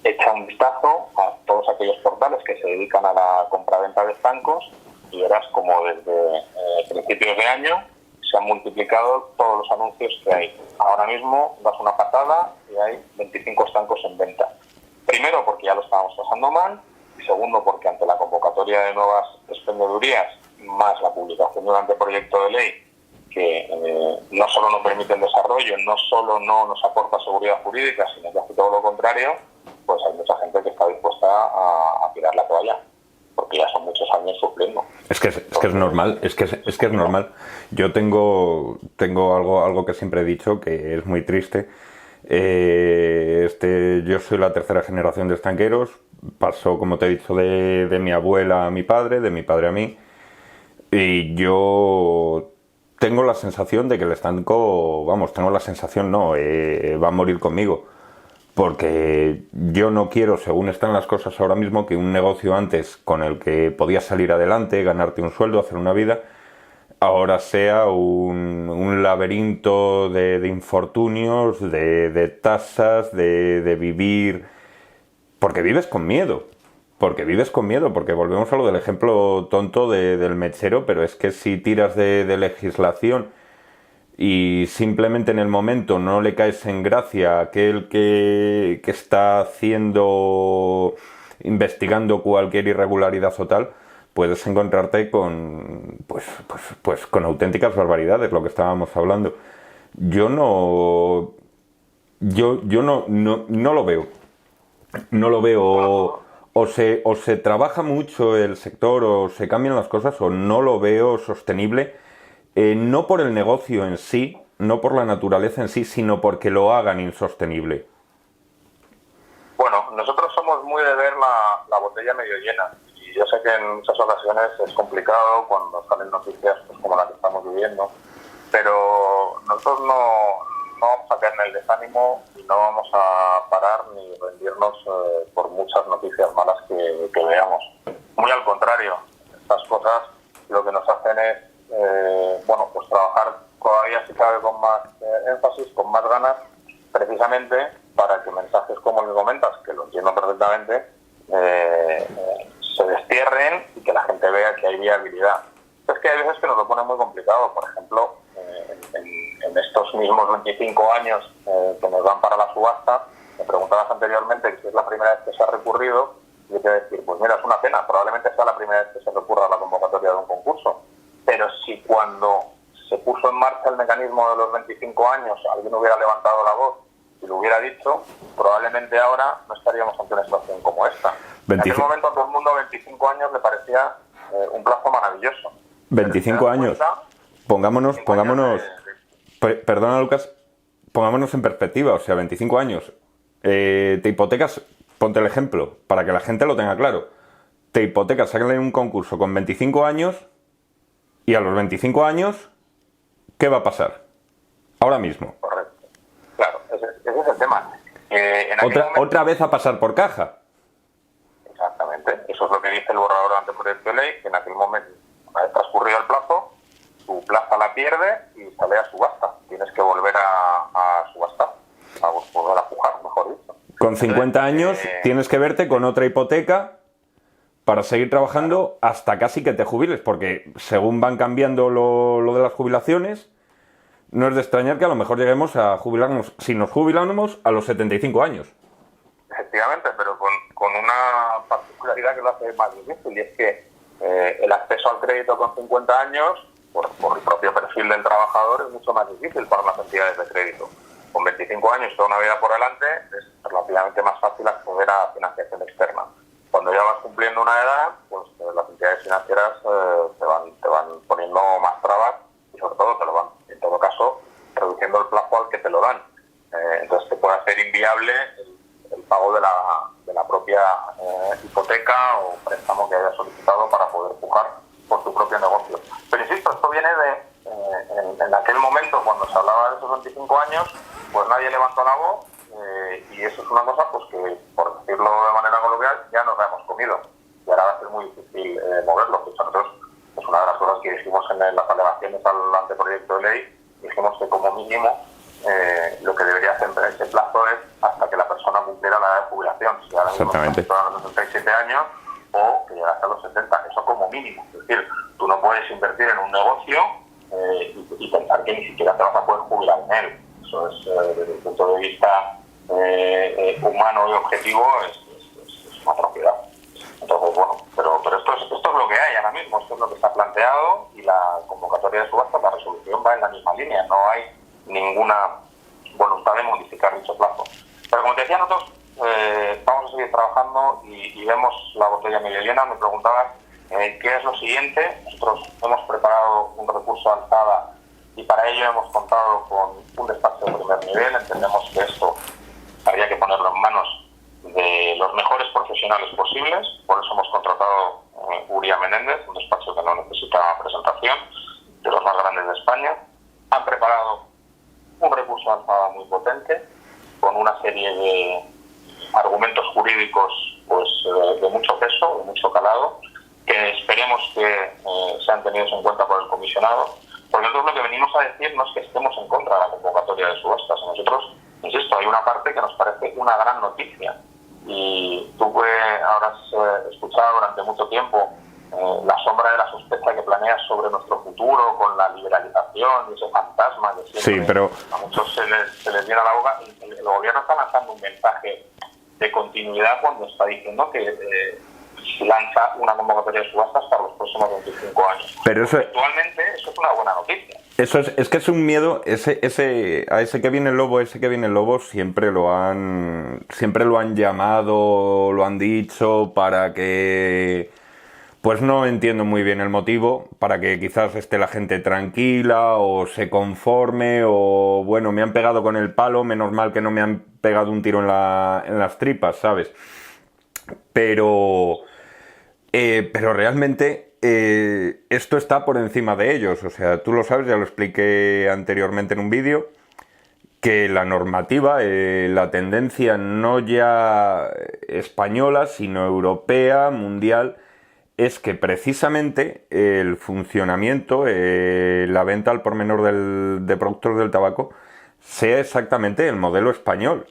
Echa un vistazo a todos aquellos portales que se dedican a la compraventa de estancos y verás como desde principios de año se han multiplicado todos los anuncios que hay. Ahora mismo das una patada y hay 25 estancos en venta. Primero porque ya lo estábamos pasando mal, y segundo porque ante la convocatoria de nuevas expendedurías más la publicación de un anteproyecto de ley que no solo no permite el desarrollo, no solo no nos aporta seguridad jurídica, sino que hace todo lo contrario, pues hay mucha gente que está dispuesta a tirar la toalla, porque ya son muchos años sufriendo. Es que es normal, es que es normal. Yo tengo algo que siempre he dicho, que es muy triste. Yo soy la 3ª generación de estanqueros. Pasó, como te he dicho, de mi abuela a mi padre, de mi padre a mí. Y yo tengo la sensación de que el estanco, va a morir conmigo. Porque yo no quiero, según están las cosas ahora mismo, que un negocio antes con el que podías salir adelante, ganarte un sueldo, hacer una vida, ahora sea un laberinto de infortunios, de tasas, de vivir. Porque vives con miedo. Porque volvemos a lo del ejemplo tonto del mechero, pero es que si tiras de legislación y simplemente en el momento no le caes en gracia a aquel que está investigando cualquier irregularidad o tal, puedes encontrarte con con auténticas barbaridades, lo que estábamos hablando. Yo no lo veo. No lo veo. O se trabaja mucho el sector, o se cambian las cosas, o no lo veo sostenible. No por el negocio en sí, no por la naturaleza en sí, sino porque lo hagan insostenible. Bueno, nosotros somos muy de ver la botella medio llena, y yo sé que en muchas ocasiones es complicado cuando salen noticias pues, como la que estamos viviendo, pero nosotros no vamos a caer en el desánimo y no vamos a parar ni rendirnos por muchas noticias malas que veamos. Muy al contrario, estas cosas lo que nos hacen es pues trabajar todavía, si cabe, con más énfasis, con más ganas, precisamente para que mensajes como el que comentas, que lo entiendo perfectamente, se destierren y que la gente vea que hay viabilidad. Es que hay veces que nos lo pone muy complicado. Por ejemplo, en estos mismos 25 años que nos dan para la subasta, me preguntabas anteriormente si es la primera vez que se ha recurrido, y yo te voy a decir, pues mira, es una pena, probablemente sea la primera vez que se recurra a la convocatoria de un concurso, pero si cuando se puso en marcha el mecanismo de los 25 años alguien hubiera levantado la voz y lo hubiera dicho, probablemente ahora no estaríamos ante una situación como esta. En aquel momento a todo el mundo 25 años le parecía un plazo maravilloso. 25 años. Pongámonos, perdona Lucas, pongámonos en perspectiva, o sea, 25 años. Te hipotecas, ponte el ejemplo, para que la gente lo tenga claro. Te hipotecas, sácale un concurso con 25 años y a los 25 años, ¿qué va a pasar? Ahora mismo. Correcto. Claro, ese es el tema. Otra vez a pasar por caja. Exactamente. Eso es lo que dice el borrador de anteproyecto de ley, que en aquel momento, una vez transcurrido el plazo, tu plaza la pierdes y sale a subasta. Tienes que volver a subastar, a volver a pujar, mejor dicho. Con 50 años tienes que verte con otra hipoteca para seguir trabajando hasta casi que te jubiles, porque según van cambiando lo de las jubilaciones, no es de extrañar que a lo mejor lleguemos a jubilarnos, si nos jubilamos, a los 75 años. Efectivamente, pero con una particularidad que lo hace más difícil, y es que el acceso al crédito con 50 años, por el propio perfil del trabajador, es mucho más difícil para las entidades de crédito. Con 25 años, toda una vida por delante, es relativamente más fácil acceder a financiación externa. Cuando ya vas cumpliendo una edad, pues las entidades financieras te van poniendo más trabas y sobre todo te lo van, en todo caso, reduciendo el plazo al que te lo dan. Entonces te puede hacer inviable el pago de la propia hipoteca o préstamo que hayas solicitado para poder pujar por tu propio negocio. Pero insisto, esto viene de en aquel momento, cuando se hablaba de esos 25 años, pues nadie levantó la voz. Y eso es una cosa pues que, por decirlo de manera coloquial, ya nos la hemos comido y ahora va a ser muy difícil moverlo. Pues nosotros, es una de las cosas que dijimos en las alegaciones al anteproyecto de ley, dijimos que como mínimo lo que debería hacer en ese plazo es hasta que la persona cumpliera la edad de jubilación, si ahora mismo está a los 67 años o que llegase a los 70, eso como mínimo. Es decir, tú no puedes invertir en un negocio y pensar que ni siquiera te vas a poder jubilar en él. Eso es, desde el punto de vista humano y objetivo, es una atrocidad. Entonces, bueno, pero esto es lo que hay ahora mismo, esto es lo que está planteado, y la convocatoria de subasta, la resolución va en la misma línea, no hay ninguna voluntad de modificar dicho plazo. Pero como te decía, nosotros vamos a seguir trabajando y vemos la botella medio llena. Me preguntabas qué es lo siguiente. Nosotros hemos preparado un recurso de alzada y para ello hemos contado con un despacho de primer nivel. Entendemos que esto habría que ponerlo en manos de los mejores profesionales posibles, por eso hemos contratado Uría Menéndez, un despacho que no necesita presentación, de los más grandes de España. Han preparado un recurso de alzada muy potente, con una serie de argumentos jurídicos pues de mucho peso, de mucho calado, que esperemos que sean tenidos en cuenta por el comisionado, porque nosotros lo que venimos a decir no es que estemos en contra de la convocatoria de subastas. A nosotros, insisto, hay una parte que nos parece una gran noticia, y tú habrás escuchado durante mucho tiempo la sombra de la sospecha que planeas sobre nuestro futuro con la liberalización y ese fantasma que siempre sí, pero a muchos se les viene a la boca. El gobierno está lanzando un mensaje de continuidad cuando está diciendo que lanza una convocatoria de subastas para los próximos 25 años. Pero eso, actualmente eso es una buena noticia. Eso es que es un miedo, a ese que viene el lobo, siempre lo han llamado, lo han dicho para que, pues no entiendo muy bien el motivo, para que quizás esté la gente tranquila o se conforme, o bueno, me han pegado con el palo, menos mal que no me han pegado un tiro en las tripas, ¿sabes? Pero realmente esto está por encima de ellos. O sea, tú lo sabes, ya lo expliqué anteriormente en un vídeo, que la normativa, la tendencia no ya española, sino europea, mundial, es que precisamente el funcionamiento, la venta al por menor de productos del tabaco, sea exactamente el modelo español.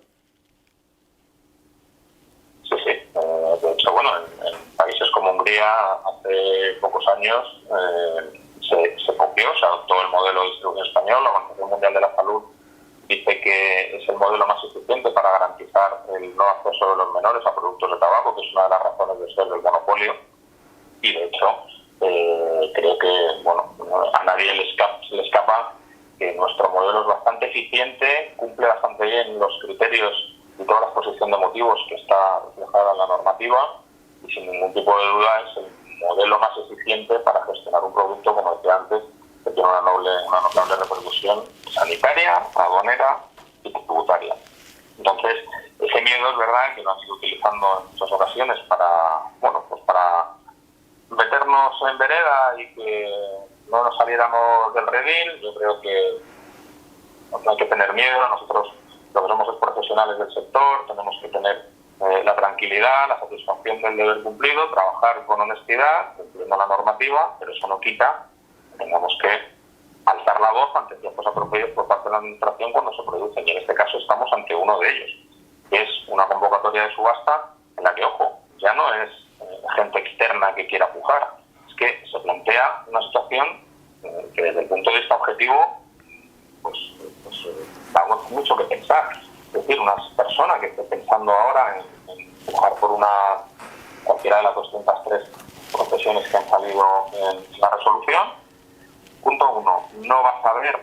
De hecho, bueno, en países como Hungría hace pocos años se copió, se adoptó el modelo de distribución español. La Organización Mundial de la Salud dice que es el modelo más eficiente para garantizar el no acceso de los menores a productos de tabaco, que es una de las razones de ser del monopolio. Y de hecho, creo que a nadie se le escapa que nuestro modelo es bastante eficiente, cumple bastante bien los criterios y toda la exposición de motivos que está reflejada en la normativa, y sin ningún tipo de duda es el modelo más eficiente para gestionar un producto, como decía antes, que tiene una notable repercusión sanitaria, aduanera y tributaria. Entonces, ese miedo es verdad que lo han ido utilizando en muchas ocasiones para meternos en vereda y que no nos saliéramos del redil. Yo creo que no hay que tener miedo. Nosotros lo que somos es profesionales del sector, tenemos que tener la tranquilidad, la satisfacción del deber cumplido, trabajar con honestidad, cumpliendo la normativa, pero eso no quita que tengamos que alzar la voz ante tiempos apropiados por parte de la Administración cuando se producen. Y en este caso estamos ante uno de ellos, que es una convocatoria de subasta en la que, ojo, ya no es gente externa que quiera pujar, es que se plantea una situación que desde el punto de vista objetivo pues da mucho que pensar. Es decir, una persona que esté pensando ahora en pujar por cualquiera de las 203 profesiones que han salido en la resolución, punto uno, no va a saber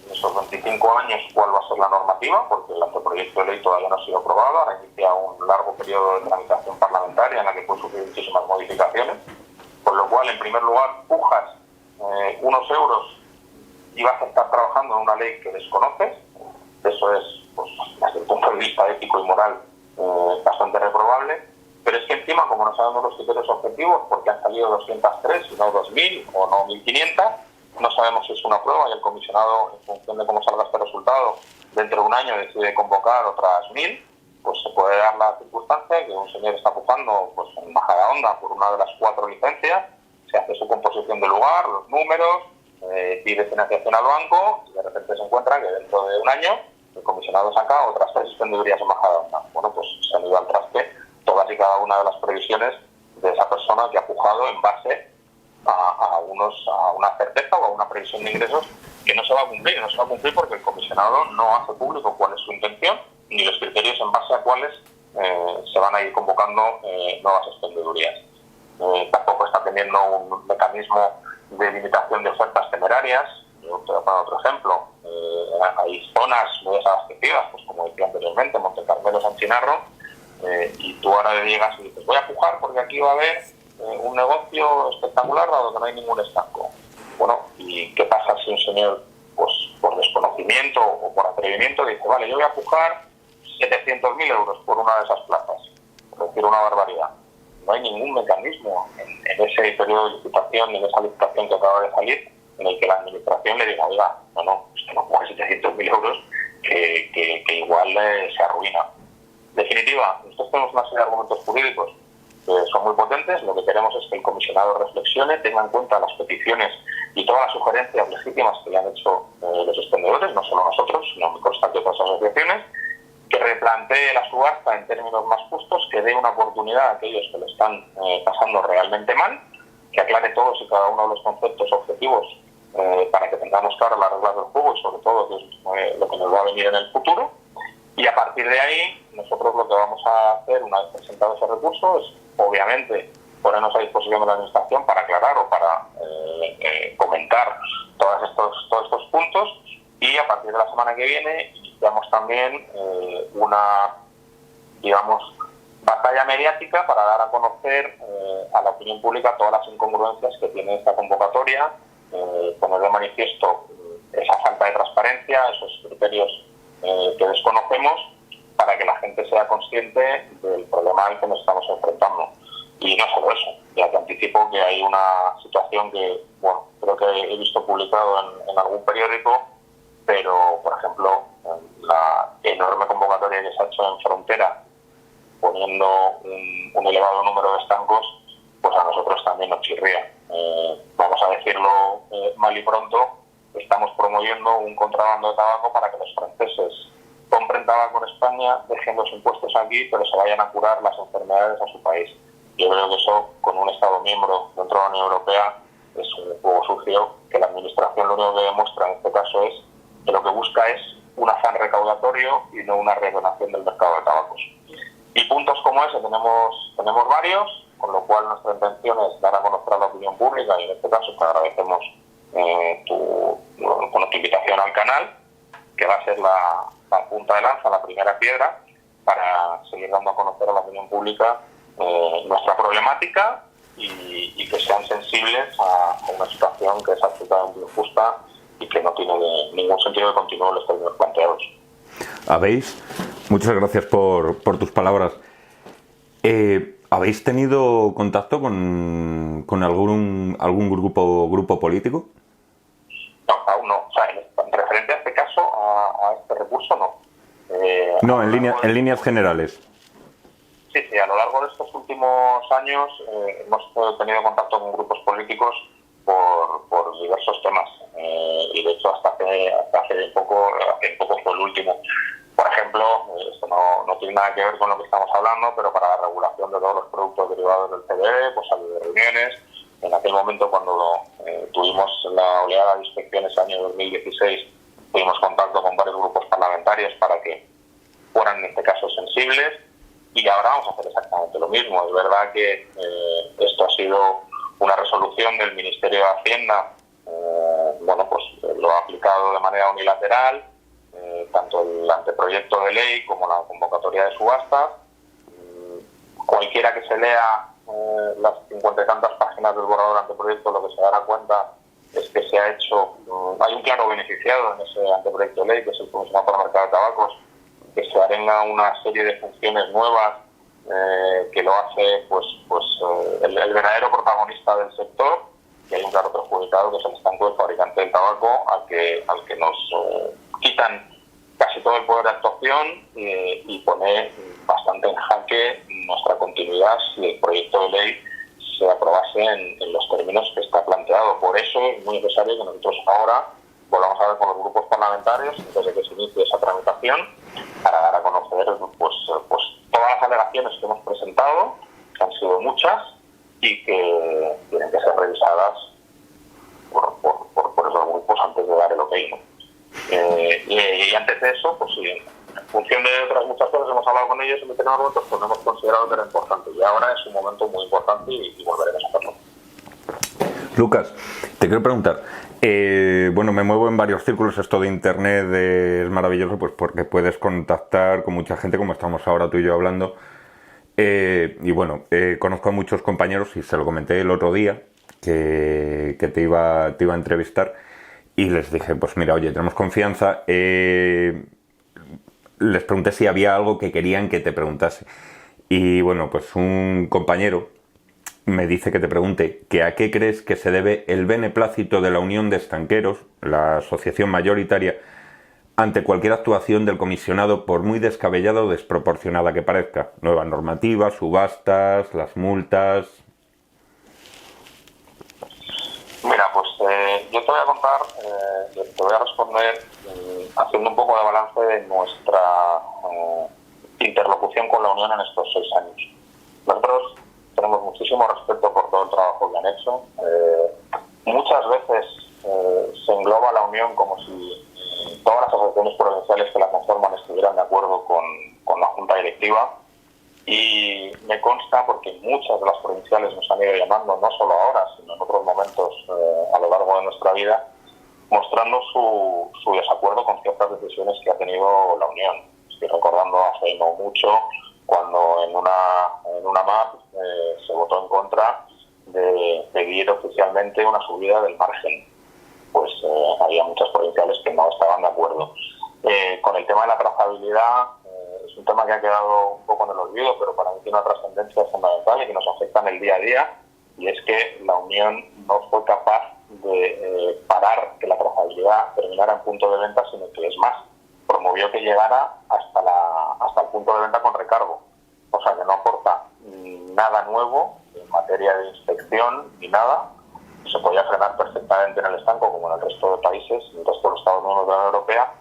en esos 25 años cuál va a ser la normativa, porque el anteproyecto de ley todavía no ha sido aprobado, ahora inicia un largo periodo de tramitación parlamentaria en la que puede sufrir muchísimas modificaciones, con lo cual, en primer lugar, pujas unos euros y vas a estar trabajando en una ley que desconoces. Eso es, pues, desde el punto de vista ético y moral, bastante reprobable. Pero es que encima, como no sabemos los criterios objetivos, porque han salido 203 y no 2.000 o no 1.500, no sabemos si es una prueba y el comisionado, en función de cómo salga este resultado, dentro de un año decide convocar otras 1.000, pues se puede dar la circunstancia que un señor está pujando pues, en Majadahonda por una de las 4 licencias, se hace su composición de lugar, los números, pide financiación al banco y de repente se encuentra que dentro de un año el comisionado saca otras 3 expendidurías en Majadahonda. Bueno, pues se han ido al traste todas y cada una de las previsiones de esa persona que ha pujado en base a una certeza o a una previsión de ingresos que no se va a cumplir. No se va a cumplir porque el comisionado no hace público cuál es su intención ni los criterios en base a cuáles se van a ir convocando nuevas expendidurías. Tampoco está teniendo un mecanismo de limitación de ofertas temerarias. Yo te voy a poner otro ejemplo. Hay zonas muy desabastecidas, pues como decía anteriormente, Monte Carmelo, San Chinarro, y tú ahora llegas y dices, voy a pujar porque aquí va a haber un negocio espectacular dado que no hay ningún estanco. Bueno, ¿y qué pasa si un señor, pues por desconocimiento o por atrevimiento, dice, vale, yo voy a pujar 700.000 euros por una de esas plazas? Por decir una barbaridad. No hay ningún mecanismo en ese periodo de licitación, en esa licitación que acaba de salir, en el que la Administración le diga, oiga, usted no puede 700.000 euros que igual se arruina. En definitiva, nosotros tenemos una serie de argumentos jurídicos que son muy potentes. Lo que queremos es que el comisionado reflexione, tenga en cuenta las peticiones y todas las sugerencias legítimas que le han hecho los expendedores, no solo nosotros, sino muy constante otras asociaciones, que replantee la subasta en términos más justos, que dé una oportunidad a aquellos que lo están pasando realmente mal, que aclare todos y cada uno de los conceptos objetivos para que tengamos claras las reglas del juego y sobre todo que es lo que nos va a venir en el futuro. Y a partir de ahí, nosotros lo que vamos a hacer una vez presentado ese recurso es, obviamente, ponernos a disposición de la Administración para aclarar o para comentar todos estos puntos, y a partir de la semana que viene iniciamos también una, digamos, batalla mediática para dar a conocer a la opinión pública todas las incongruencias que tiene esta convocatoria, poner de manifiesto esa falta de transparencia, esos criterios que desconocemos, para que la gente sea consciente del problema al que nos estamos enfrentando. Y no solo eso, ya te anticipo que hay una situación que, bueno, creo que he visto publicado en algún periódico, pero, por ejemplo, la enorme convocatoria que se ha hecho en Frontera, poniendo un elevado número de estancos, pues a nosotros también nos chirría. Vamos a decirlo mal y pronto, estamos promoviendo un contrabando de tabaco para que los franceses compren tabaco en España, dejen los impuestos aquí, pero se vayan a curar las enfermedades a su país. Yo creo que eso, con un Estado miembro dentro de la Unión Europea, es un juego sucio que la Administración lo único que demuestra en este caso es que lo que busca es un afán recaudatorio y no una reordenación del mercado de tabacos. Y puntos como ese tenemos varios, con lo cual nuestra intención es dar a conocer a la opinión pública, y en este caso te agradecemos tu invitación al canal, que va a ser la punta de lanza, la primera piedra, para seguir dando a conocer a la opinión pública nuestra problemática y que sean sensibles a una situación que es absolutamente injusta y que no tiene ningún sentido de continuar los términos planteados. Muchas gracias por tus palabras. ¿Habéis tenido contacto con algún grupo político? No, aún no. O sea, en referente a este caso, a este recurso, no. No, en líneas generales. Sí, a lo largo de estos últimos años hemos tenido contacto con grupos políticos por diversos temas. Y de hecho hasta hace poco fue el último. Por ejemplo, esto no tiene nada que ver con lo que estamos hablando, pero para la regulación de todos los productos derivados del CBD, pues ha habido reuniones. En aquel momento, cuando tuvimos la oleada de inspecciones año 2016, tuvimos contacto con varios grupos parlamentarios para que fueran, en este caso, sensibles. Y ahora vamos a hacer exactamente lo mismo. Es verdad que esto ha sido una resolución del Ministerio de Hacienda, pues lo ha aplicado de manera unilateral, tanto el anteproyecto de ley como la convocatoria de subastas. Cualquiera que se lea las 50 y tantas páginas del borrador anteproyecto, lo que se dará cuenta es que se ha hecho, hay un claro beneficiado en ese anteproyecto de ley, que es el Comisionado para el Mercado de Tabacos, que se arenga una serie de funciones nuevas que lo hace el verdadero protagonista del sector, y hay un claro perjudicado que es el estanco del fabricante del tabaco, al que nos quitan casi todo el poder de actuación y pone bastante en jaque nuestra continuidad si el proyecto de ley se aprobase en los términos que está planteado. Por eso es muy necesario que nosotros ahora volvamos a ver con los grupos parlamentarios antes de que se inicie esa tramitación, para dar a conocer todas las alegaciones que hemos presentado, que han sido muchas y que tienen que ser revisadas por esos grupos antes de dar el ok, ¿no? Y antes de eso, pues sí, en función de otras muchas cosas hemos hablado con ellos en determinados momentos, pues hemos considerado que era importante, y ahora es un momento muy importante y volveremos a hacerlo. Lucas, te quiero preguntar, me muevo en varios círculos. Esto de internet es maravilloso, pues porque puedes contactar con mucha gente, como estamos ahora tú y yo hablando. Conozco a muchos compañeros, y se lo comenté el otro día que te iba a entrevistar, y les dije, pues mira, oye, tenemos confianza. Les pregunté si había algo que querían que te preguntase, y bueno, pues un compañero me dice que te pregunte que a qué crees que se debe el beneplácito de la Unión de Estanqueros, la asociación mayoritaria, ante cualquier actuación del comisionado, por muy descabellada o desproporcionada que parezca. Nuevas normativas, subastas, las multas. Mira, pues yo te voy a contar, te voy a responder haciendo un poco de balance de nuestra interlocución con la Unión en estos 6 años. Nosotros tenemos muchísimo respeto por todo el trabajo que han hecho. Muchas veces se engloba la Unión como si todas las asociaciones provinciales que la conforman estuvieran de acuerdo con la Junta Directiva, y me consta porque muchas de las provinciales nos han ido llamando, no solo ahora, sino en otros momentos a lo largo de nuestra vida, mostrando su desacuerdo con ciertas decisiones que ha tenido la Unión. Estoy recordando hace no mucho cuando en una MAP se votó en contra de pedir oficialmente una subida del margen. Pues había muchas provinciales que no estaban de acuerdo. Con el tema de la trazabilidad, es un tema que ha quedado un poco en el olvido, pero para mí tiene una trascendencia fundamental y que nos afecta en el día a día, y es que la Unión no fue capaz de parar que la trazabilidad terminara en punto de venta, sino que es más, promovió que llegara hasta el punto de venta con recargo. O sea que no aporta nada nuevo en materia de inspección ni nada. Se podía frenar perfectamente en el estanco como en el resto de países, en el resto de los Estados miembros de la Unión Europea,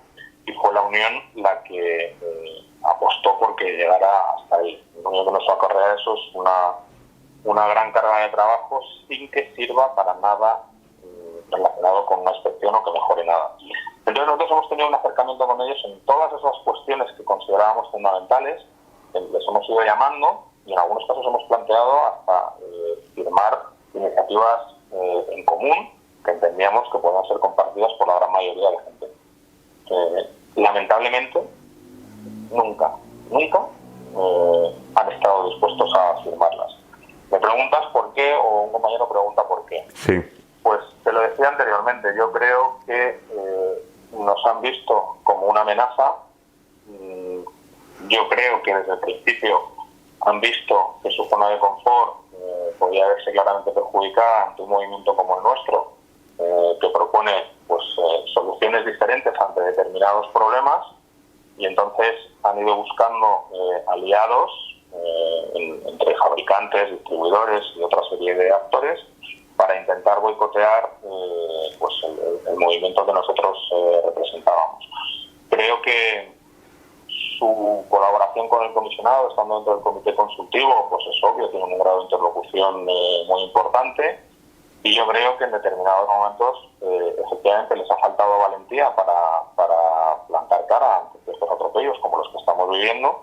y fue la Unión la que apostó porque llegara hasta ahí. Lo único que nos acarrea eso es una gran carga de trabajo sin que sirva para nada relacionado con una inspección o que mejore nada. Entonces nosotros hemos tenido un acercamiento con ellos en todas esas cuestiones que considerábamos fundamentales, les hemos ido llamando y en algunos casos hemos planteado hasta firmar iniciativas en común que entendíamos que podían ser compartidas por la gran mayoría de gente. Lamentablemente nunca han estado dispuestos a firmarlas. Me preguntas por qué, o un compañero pregunta por qué. Sí. Pues te lo decía anteriormente, yo creo que nos han visto como una amenaza. Yo creo que desde el principio han visto que su zona de confort podía verse claramente perjudicada ante un movimiento como el nuestro, que propone soluciones diferentes ante determinados problemas, y entonces han ido buscando aliados entre fabricantes, distribuidores y otra serie de actores para intentar boicotear pues el movimiento que nosotros representábamos. Creo que su colaboración con el comisionado, estando dentro del comité consultivo, pues es obvio, tiene un grado de interlocución muy importante, y yo creo que en determinados momentos efectivamente les ha faltado valentía para plantar cara ante estos atropellos como los que estamos viviendo,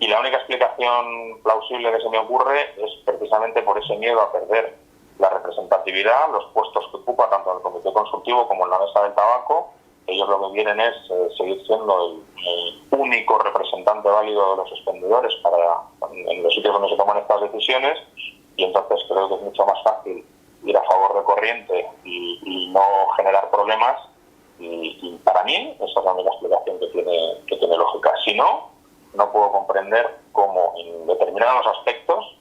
y la única explicación plausible que se me ocurre es precisamente por ese miedo a perder la representatividad, los puestos que ocupa tanto en el comité consultivo como en la mesa del tabaco. Ellos lo que quieren es seguir siendo el único representante válido de los expendedores en los sitios donde se toman estas decisiones, y entonces creo que es mucho más fácil ir a favor de corriente y no generar problemas, y para mí esa es la única explicación que tiene lógica. Si no, no puedo comprender cómo en determinados aspectos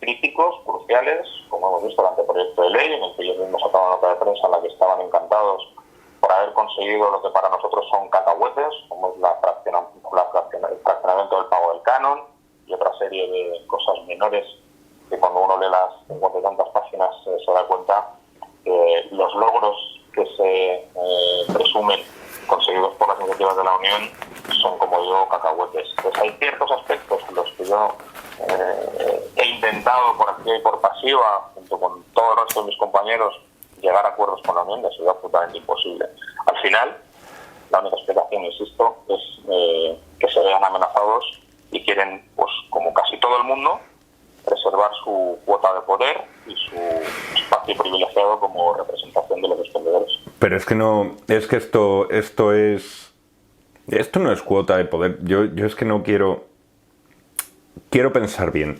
críticos, cruciales, como hemos visto el anteproyecto de ley, en el que ellos mismos sacaban nota de prensa en la que estaban encantados por haber conseguido lo que para nosotros son cacahuetes, como es el fraccionamiento del pago del canon y otra serie de cosas menores que cuando uno lee las 50 y tantas páginas se da cuenta que los logros que se presumen conseguidos por las iniciativas de la Unión son, como digo, cacahuetes. Pues hay ciertos aspectos en los que yo he intentado por activa y por pasiva, junto con todo el resto de mis compañeros, llegar a acuerdos con la Unión, y ha sido absolutamente imposible. Al final, la única explicación, insisto, es que se vean amenazados y quieren, pues como casi todo el mundo, preservar su cuota de poder y su espacio privilegiado como representación de los expendedores. Pero es que no, es que esto no es cuota de poder. Yo es que no quiero pensar bien.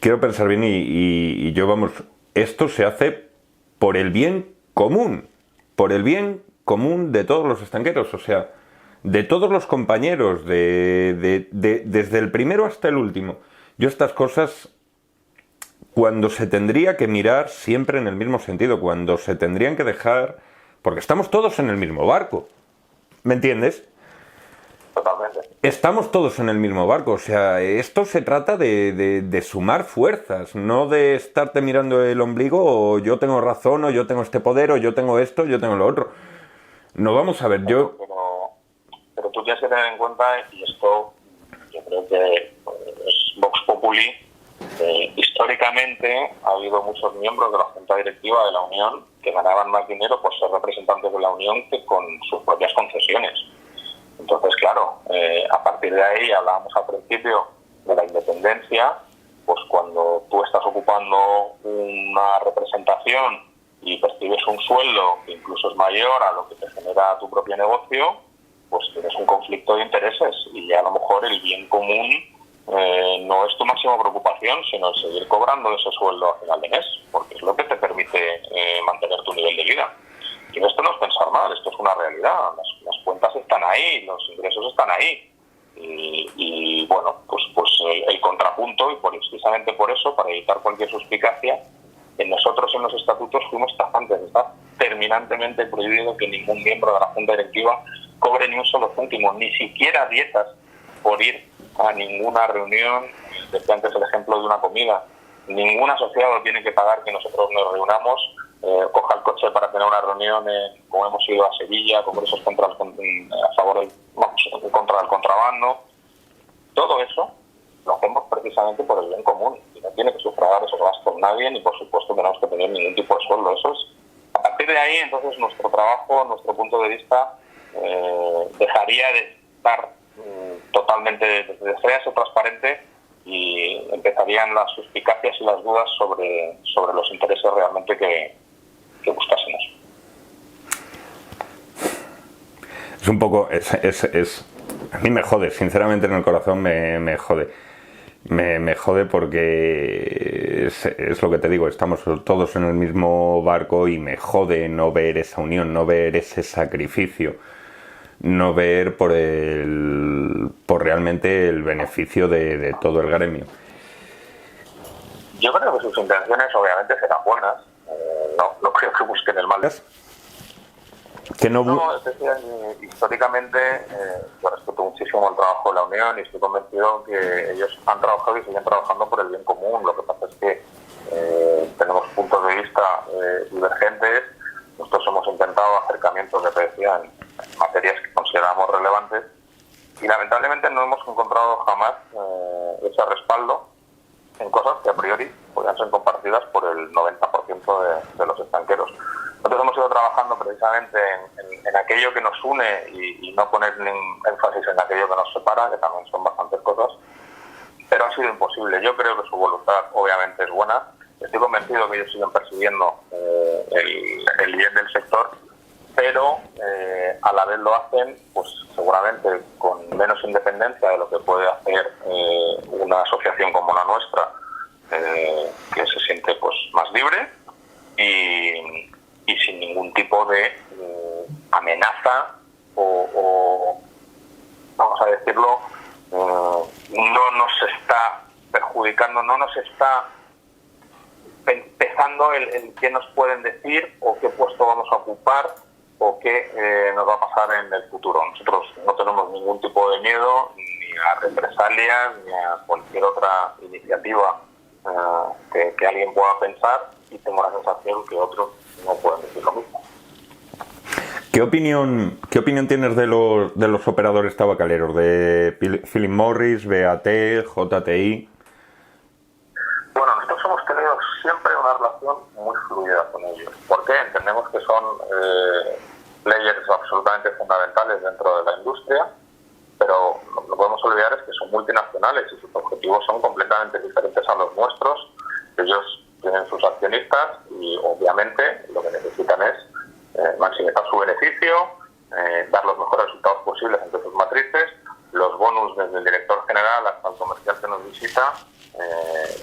Quiero pensar bien y yo, vamos, esto se hace por el bien común de todos los estanqueros, o sea, de todos los compañeros, desde el primero hasta el último. Yo estas cosas, cuando se tendría que mirar siempre en el mismo sentido, cuando se tendrían que dejar, porque estamos todos en el mismo barco, ¿me entiendes? Totalmente. Estamos todos en el mismo barco, o sea, esto se trata de sumar fuerzas, no de estarte mirando el ombligo, o yo tengo razón, o yo tengo este poder, o yo tengo esto, yo tengo lo otro. No, vamos a ver, Pero tú tienes que tener en cuenta, y esto yo creo que es Vox Populi, históricamente ha habido muchos miembros de la Junta Directiva de la Unión que ganaban más dinero por ser representantes de la Unión que con sus propias concesiones. Entonces, claro, a partir de ahí hablábamos al principio de la independencia, pues cuando tú estás ocupando una representación y percibes un sueldo que incluso es mayor a lo que te genera tu propio negocio, pues tienes un conflicto de intereses, y a lo mejor el bien común no es tu máxima preocupación, sino el seguir cobrando ese sueldo a final de mes, porque es lo que te permite mantener tu nivel de vida. Y esto no es pensar mal, esto es una realidad. Las cuentas están ahí, los ingresos están ahí. Y bueno, pues el contrapunto, y precisamente por eso, para evitar cualquier suspicacia, nosotros en los estatutos fuimos tajantes. Está terminantemente prohibido que ningún miembro de la Junta Directiva cobre ni un solo céntimo, ni siquiera dietas por ir a ninguna reunión. Decía antes el ejemplo de una comida. Ningún asociado tiene que pagar que nosotros nos reunamos, coja el coche para tener una reunión, como hemos ido a Sevilla, congresos contra el contrabando. Todo eso lo hacemos precisamente por el bien común, y no tiene que sufragar esos gastos nadie, ni por supuesto tenemos que tener ningún tipo de sueldo. Eso es, a partir de ahí, entonces nuestro trabajo, nuestro punto de vista, dejaría de estar totalmente, dejaría de ser transparente, y empezarían las suspicacias y las dudas sobre los intereses realmente que buscásemos. Es un poco, a mí me jode, sinceramente, en el corazón me jode. Me jode porque es lo que te digo, estamos todos en el mismo barco, y me jode no ver esa unión, no ver ese sacrificio, no ver por realmente el beneficio de todo el gremio. Yo creo que sus intenciones obviamente serán buenas, no creo que busquen el mal. Que no, es decir, históricamente, yo respeto muchísimo el trabajo de la Unión y estoy convencido que ellos han trabajado y siguen trabajando por el bien común. Lo que pasa es que tenemos puntos de vista divergentes. Nosotros hemos intentado acercamientos, ya te decía, en materias que consideramos relevantes y lamentablemente no hemos encontrado jamás ese respaldo en cosas que a priori podrían ser compartidas por el 90% de los estanqueros. Nosotros hemos ido trabajando precisamente en aquello que nos une y no poner énfasis en aquello que nos separa, que también son bastantes cosas, pero ha sido imposible. Yo creo que su voluntad obviamente es buena. Estoy convencido que ellos siguen persiguiendo el bien del sector, pero a la vez lo hacen pues seguramente con menos independencia de lo que puede hacer una asociación como la nuestra, que se siente pues más libre y sin ningún tipo de amenaza o vamos a decirlo, no nos está perjudicando, no nos está pesando el qué nos pueden decir o qué puesto vamos a ocupar o qué nos va a pasar en el futuro. Nosotros no tenemos ningún tipo de miedo ni a represalias ni a cualquier otra iniciativa que alguien pueda pensar, y tengo la sensación que otros no pueden decir lo mismo. ¿Qué opinión tienes de los operadores tabacaleros, de Philip Morris, BAT, JTI? Bueno, nosotros hemos tenido siempre una relación muy fluida con ellos. ¿Por qué? Entendemos que son players absolutamente fundamentales dentro de la industria, pero lo que no podemos olvidar es que son multinacionales y sus objetivos son completamente diferentes a los nuestros. Ellos tienen sus accionistas y obviamente lo que necesitan es maximizar su beneficio, dar los mejores resultados posibles entre sus matrices. Los bonus desde el director general hasta el comercial que nos visita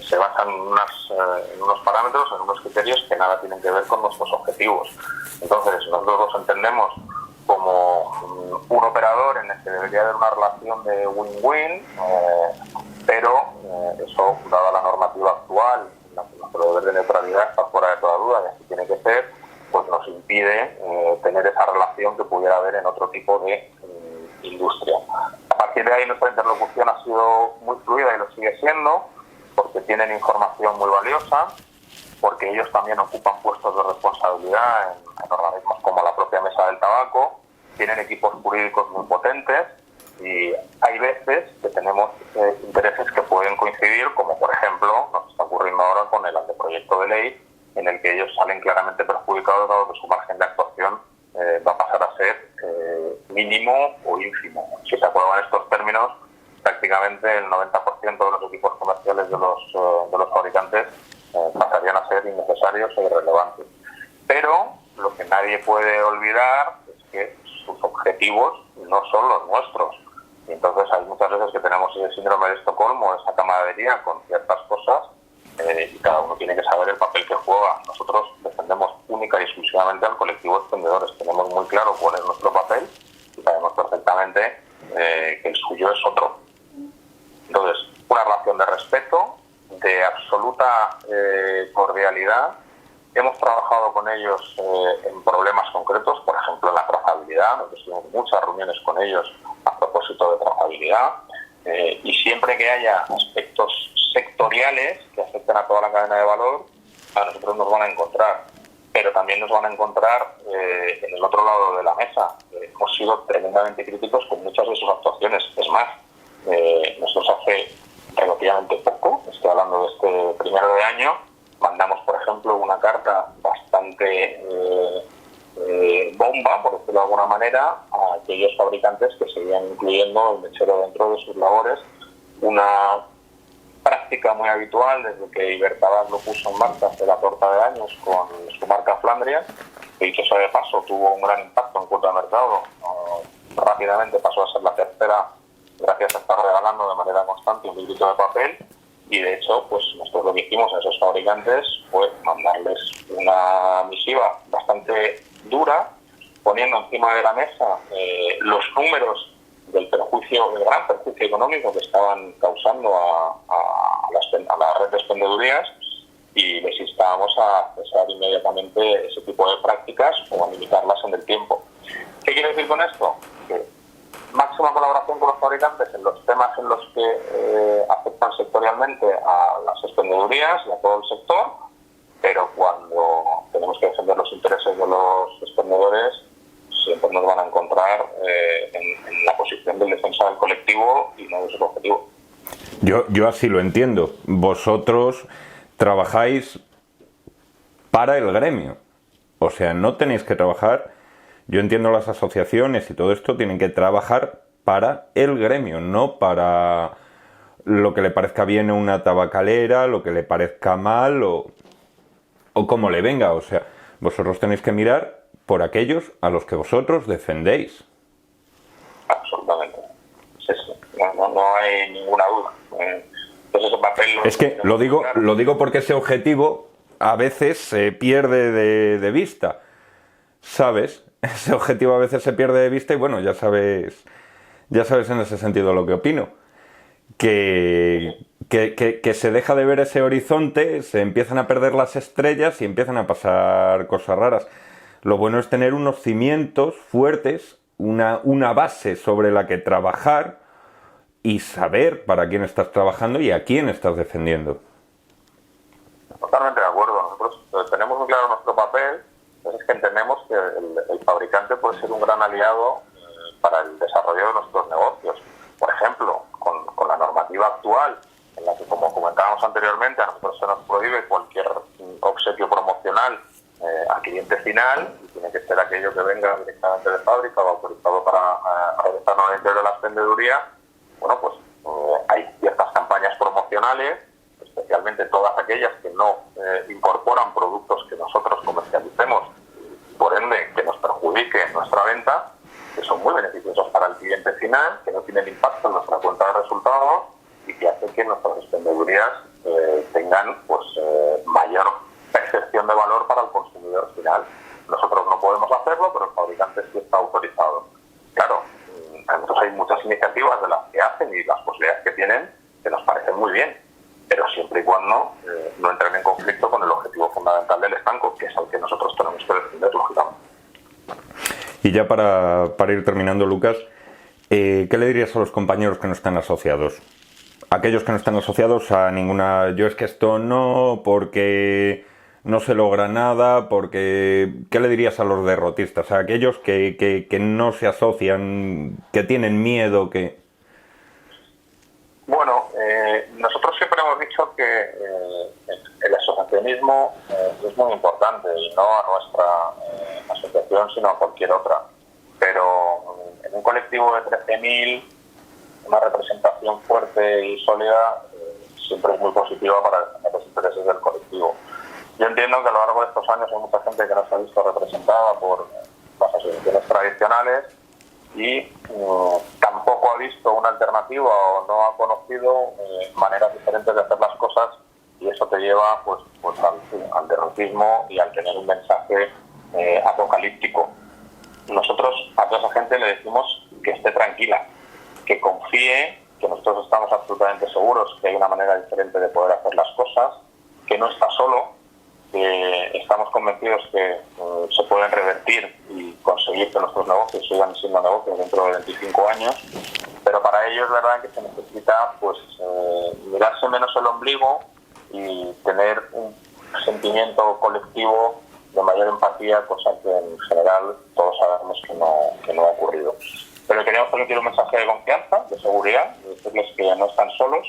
se basan en unos parámetros, en unos criterios que nada tienen que ver con nuestros objetivos. Entonces nosotros los entendemos como un operador en el que debería haber una relación de win-win, pero eso, dada la normativa actual, nuestro deber de neutralidad está fuera de toda duda, y así tiene que ser, pues nos impide tener esa relación que pudiera haber en otro tipo de industria. A partir de ahí nuestra interlocución ha sido muy fluida y lo sigue siendo, porque tienen información muy valiosa, porque ellos también ocupan puestos de responsabilidad en organismos como la propia Mesa del Tabaco, tienen equipos jurídicos muy potentes y hay veces que tenemos intereses que pueden coincidir, como por ejemplo nos está ocurriendo ahora con el anteproyecto de ley, en el que ellos salen claramente perjudicados dado que su margen de actuación va a pasar a ser mínimo o ínfimo. Si se aprueban estos términos, prácticamente el 90% de los equipos comerciales de los fabricantes pasarían a ser innecesarios e irrelevantes. Pero lo que nadie puede olvidar es que sus objetivos no son los nuestros. Y entonces hay muchas veces que tenemos ese síndrome de Estocolmo, esa camaradería con ciertas cosas, y cada uno tiene que saber el papel que juega. Nosotros defendemos única y exclusivamente al colectivo de expendedores. Tenemos muy claro cuál es nuestro papel y sabemos perfectamente que el suyo es otro. Entonces, una relación de respeto, de absoluta cordialidad. Hemos trabajado con ellos en problemas concretos, por ejemplo en la trazabilidad. Nosotros tuvimos muchas reuniones con ellos a propósito de trazabilidad, y siempre que haya aspectos sectoriales que afecten a toda la cadena de valor, a nosotros nos van a encontrar, pero también nos van a encontrar en el otro lado de la mesa. Hemos sido tremendamente críticos con muchas de sus actuaciones. Es más, nosotros hace relativamente poco, estoy hablando de este primero de año, mandamos, por ejemplo, una carta bastante bomba, por decirlo de alguna manera, a aquellos fabricantes que seguían incluyendo el mechero dentro de sus labores, una práctica muy habitual desde que Ibertabac lo puso en marcha hace la torta de años con su marca Flandria, que dicho sea de paso tuvo un gran impacto en cuota de mercado. Rápidamente pasó a ser la tercera gracias a estar regalando de manera constante un librito de papel, y de hecho pues nosotros lo que hicimos a esos fabricantes fue mandarles una misiva bastante dura, poniendo encima de la mesa los números del perjuicio, el gran perjuicio económico que estaban causando a la red de expendedurías, y les instábamos a cesar inmediatamente ese tipo de prácticas o a limitarlas en el tiempo. ¿Qué quiere decir con esto? Que máxima colaboración con los no es el objetivo. Yo así lo entiendo. Vosotros trabajáis para el gremio. O sea, no tenéis que trabajar. Yo entiendo las asociaciones y todo esto tienen que trabajar para el gremio, no para lo que le parezca bien a una tabacalera, lo que le parezca mal o como le venga. O sea, vosotros tenéis que mirar por aquellos a los que vosotros defendéis. Absolutamente. Sí, sí. No hay ninguna duda. Entonces, ese papel es que lo digo porque ese objetivo a veces se pierde de vista, ¿sabes? Ese objetivo a veces se pierde de vista y bueno, ya sabes en ese sentido lo que opino. Que se deja de ver ese horizonte, se empiezan a perder las estrellas y empiezan a pasar cosas raras. Lo bueno es tener unos cimientos fuertes, una base sobre la que trabajar y saber para quién estás trabajando y a quién estás defendiendo. Totalmente de acuerdo. Nosotros tenemos muy claro nuestro papel, es que entendemos que el fabricante puede ser un gran aliado para el desarrollo de nuestros negocios. Por ejemplo, con la normativa actual, en la que, como comentábamos anteriormente, a nosotros se nos prohíbe cualquier obsequio promocional al cliente final, y tiene que ser aquello que venga directamente de fábrica o autorizado para realizarlo en el interior de la expendeduría. Bueno, pues hay ciertas campañas promocionales, especialmente todas aquellas que no incorporan productos que nosotros comercialicemos, por ende que nos perjudique nuestra venta, que son muy beneficiosos para el cliente final, que no tienen impacto en nuestra cuenta de resultados y que hacen que nuestras expendedurías tengan pues mayor percepción de valor para el consumidor final. Nosotros no podemos hacerlo, pero el fabricante sí está autorizado. Claro, a nosotros hay muchas iniciativas de las que hacen y las posibilidades que tienen que nos parecen muy bien, pero siempre y cuando no entren en conflicto con el objetivo fundamental del estanco, que es el que nosotros tenemos que defender, lógicamente. Y ya para ir terminando, Lucas, ¿qué le dirías a los compañeros que no están asociados? Aquellos que no están asociados a ninguna... Yo es que esto no, porque no se logra nada, porque... ¿Qué le dirías a los derrotistas? A aquellos que no se asocian, que tienen miedo, que... Bueno, nosotros siempre hemos dicho que el asociacionismo es muy importante, y no a nuestra asociación, sino a cualquier otra. Pero en un colectivo de 13.000, una representación fuerte y sólida siempre es muy positiva para defender los intereses del colectivo. Yo entiendo que a lo largo de estos años hay mucha gente que no se ha visto representada por las asociaciones tradicionales y tampoco ha visto una alternativa o no ha conocido maneras diferentes de hacer las cosas, y eso te lleva pues al derrotismo y al tener un mensaje apocalíptico. Nosotros a toda esa gente le decimos que esté tranquila, que confíe, que nosotros estamos absolutamente seguros que hay una manera diferente de poder hacer las cosas, que no está solo, que estamos convencidos que se pueden revertir y conseguir que nuestros negocios sigan siendo negocios dentro de 25 años, pero para ello es verdad que se necesita pues mirarse menos el ombligo y tener un sentimiento colectivo de mayor empatía, cosa que en general todos sabemos que no ha ocurrido. Pero queríamos transmitir un mensaje de confianza, de seguridad, de decirles que no están solos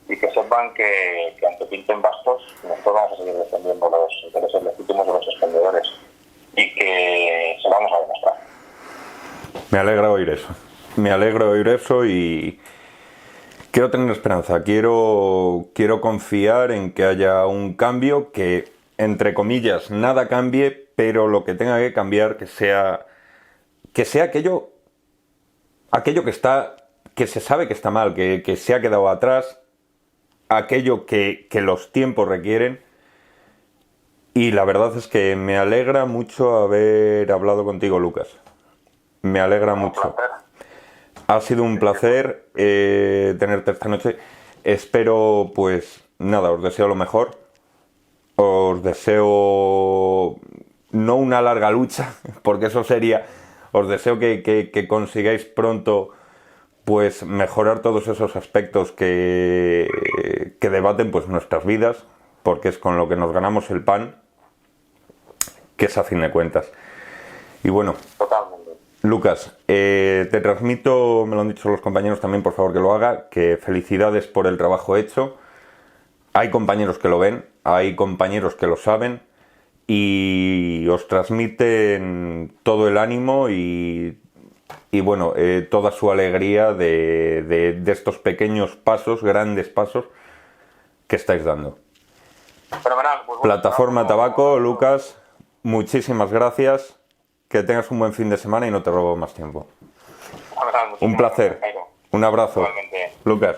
y que sepan que aunque pinten bastos, nosotros vamos a seguir defendiendo los intereses legítimos de los expendedores y que se lo vamos a demostrar. Me alegra oír eso. Me alegra oír eso y quiero tener esperanza. Quiero confiar en que haya un cambio, que, entre comillas, nada cambie, pero lo que tenga que cambiar, que sea aquello que se sabe que está mal, que se ha quedado atrás, aquello que los tiempos requieren. Y la verdad es que me alegra mucho haber hablado contigo, Lucas. Me alegra mucho. Ha sido un placer tenerte esta noche. Espero, pues, nada, os deseo lo mejor. Os deseo no una larga lucha, porque eso sería... Os deseo que consigáis pronto pues mejorar todos esos aspectos que debaten pues nuestras vidas, porque es con lo que nos ganamos el pan, que es a fin de cuentas. Y bueno, totalmente. Lucas, te transmito, me lo han dicho los compañeros también, por favor que lo haga, que felicidades por el trabajo hecho. Hay compañeros que lo ven, hay compañeros que lo saben y os transmiten todo el ánimo y bueno, toda su alegría de estos pequeños pasos, grandes pasos que estáis dando. Fenomenal. Pues bueno, Plataforma Tabaco, Lucas, muchísimas gracias. Que tengas un buen fin de semana y no te robo más tiempo. fenomenal, Un placer. Jairo. Un abrazo. Igualmente. Lucas.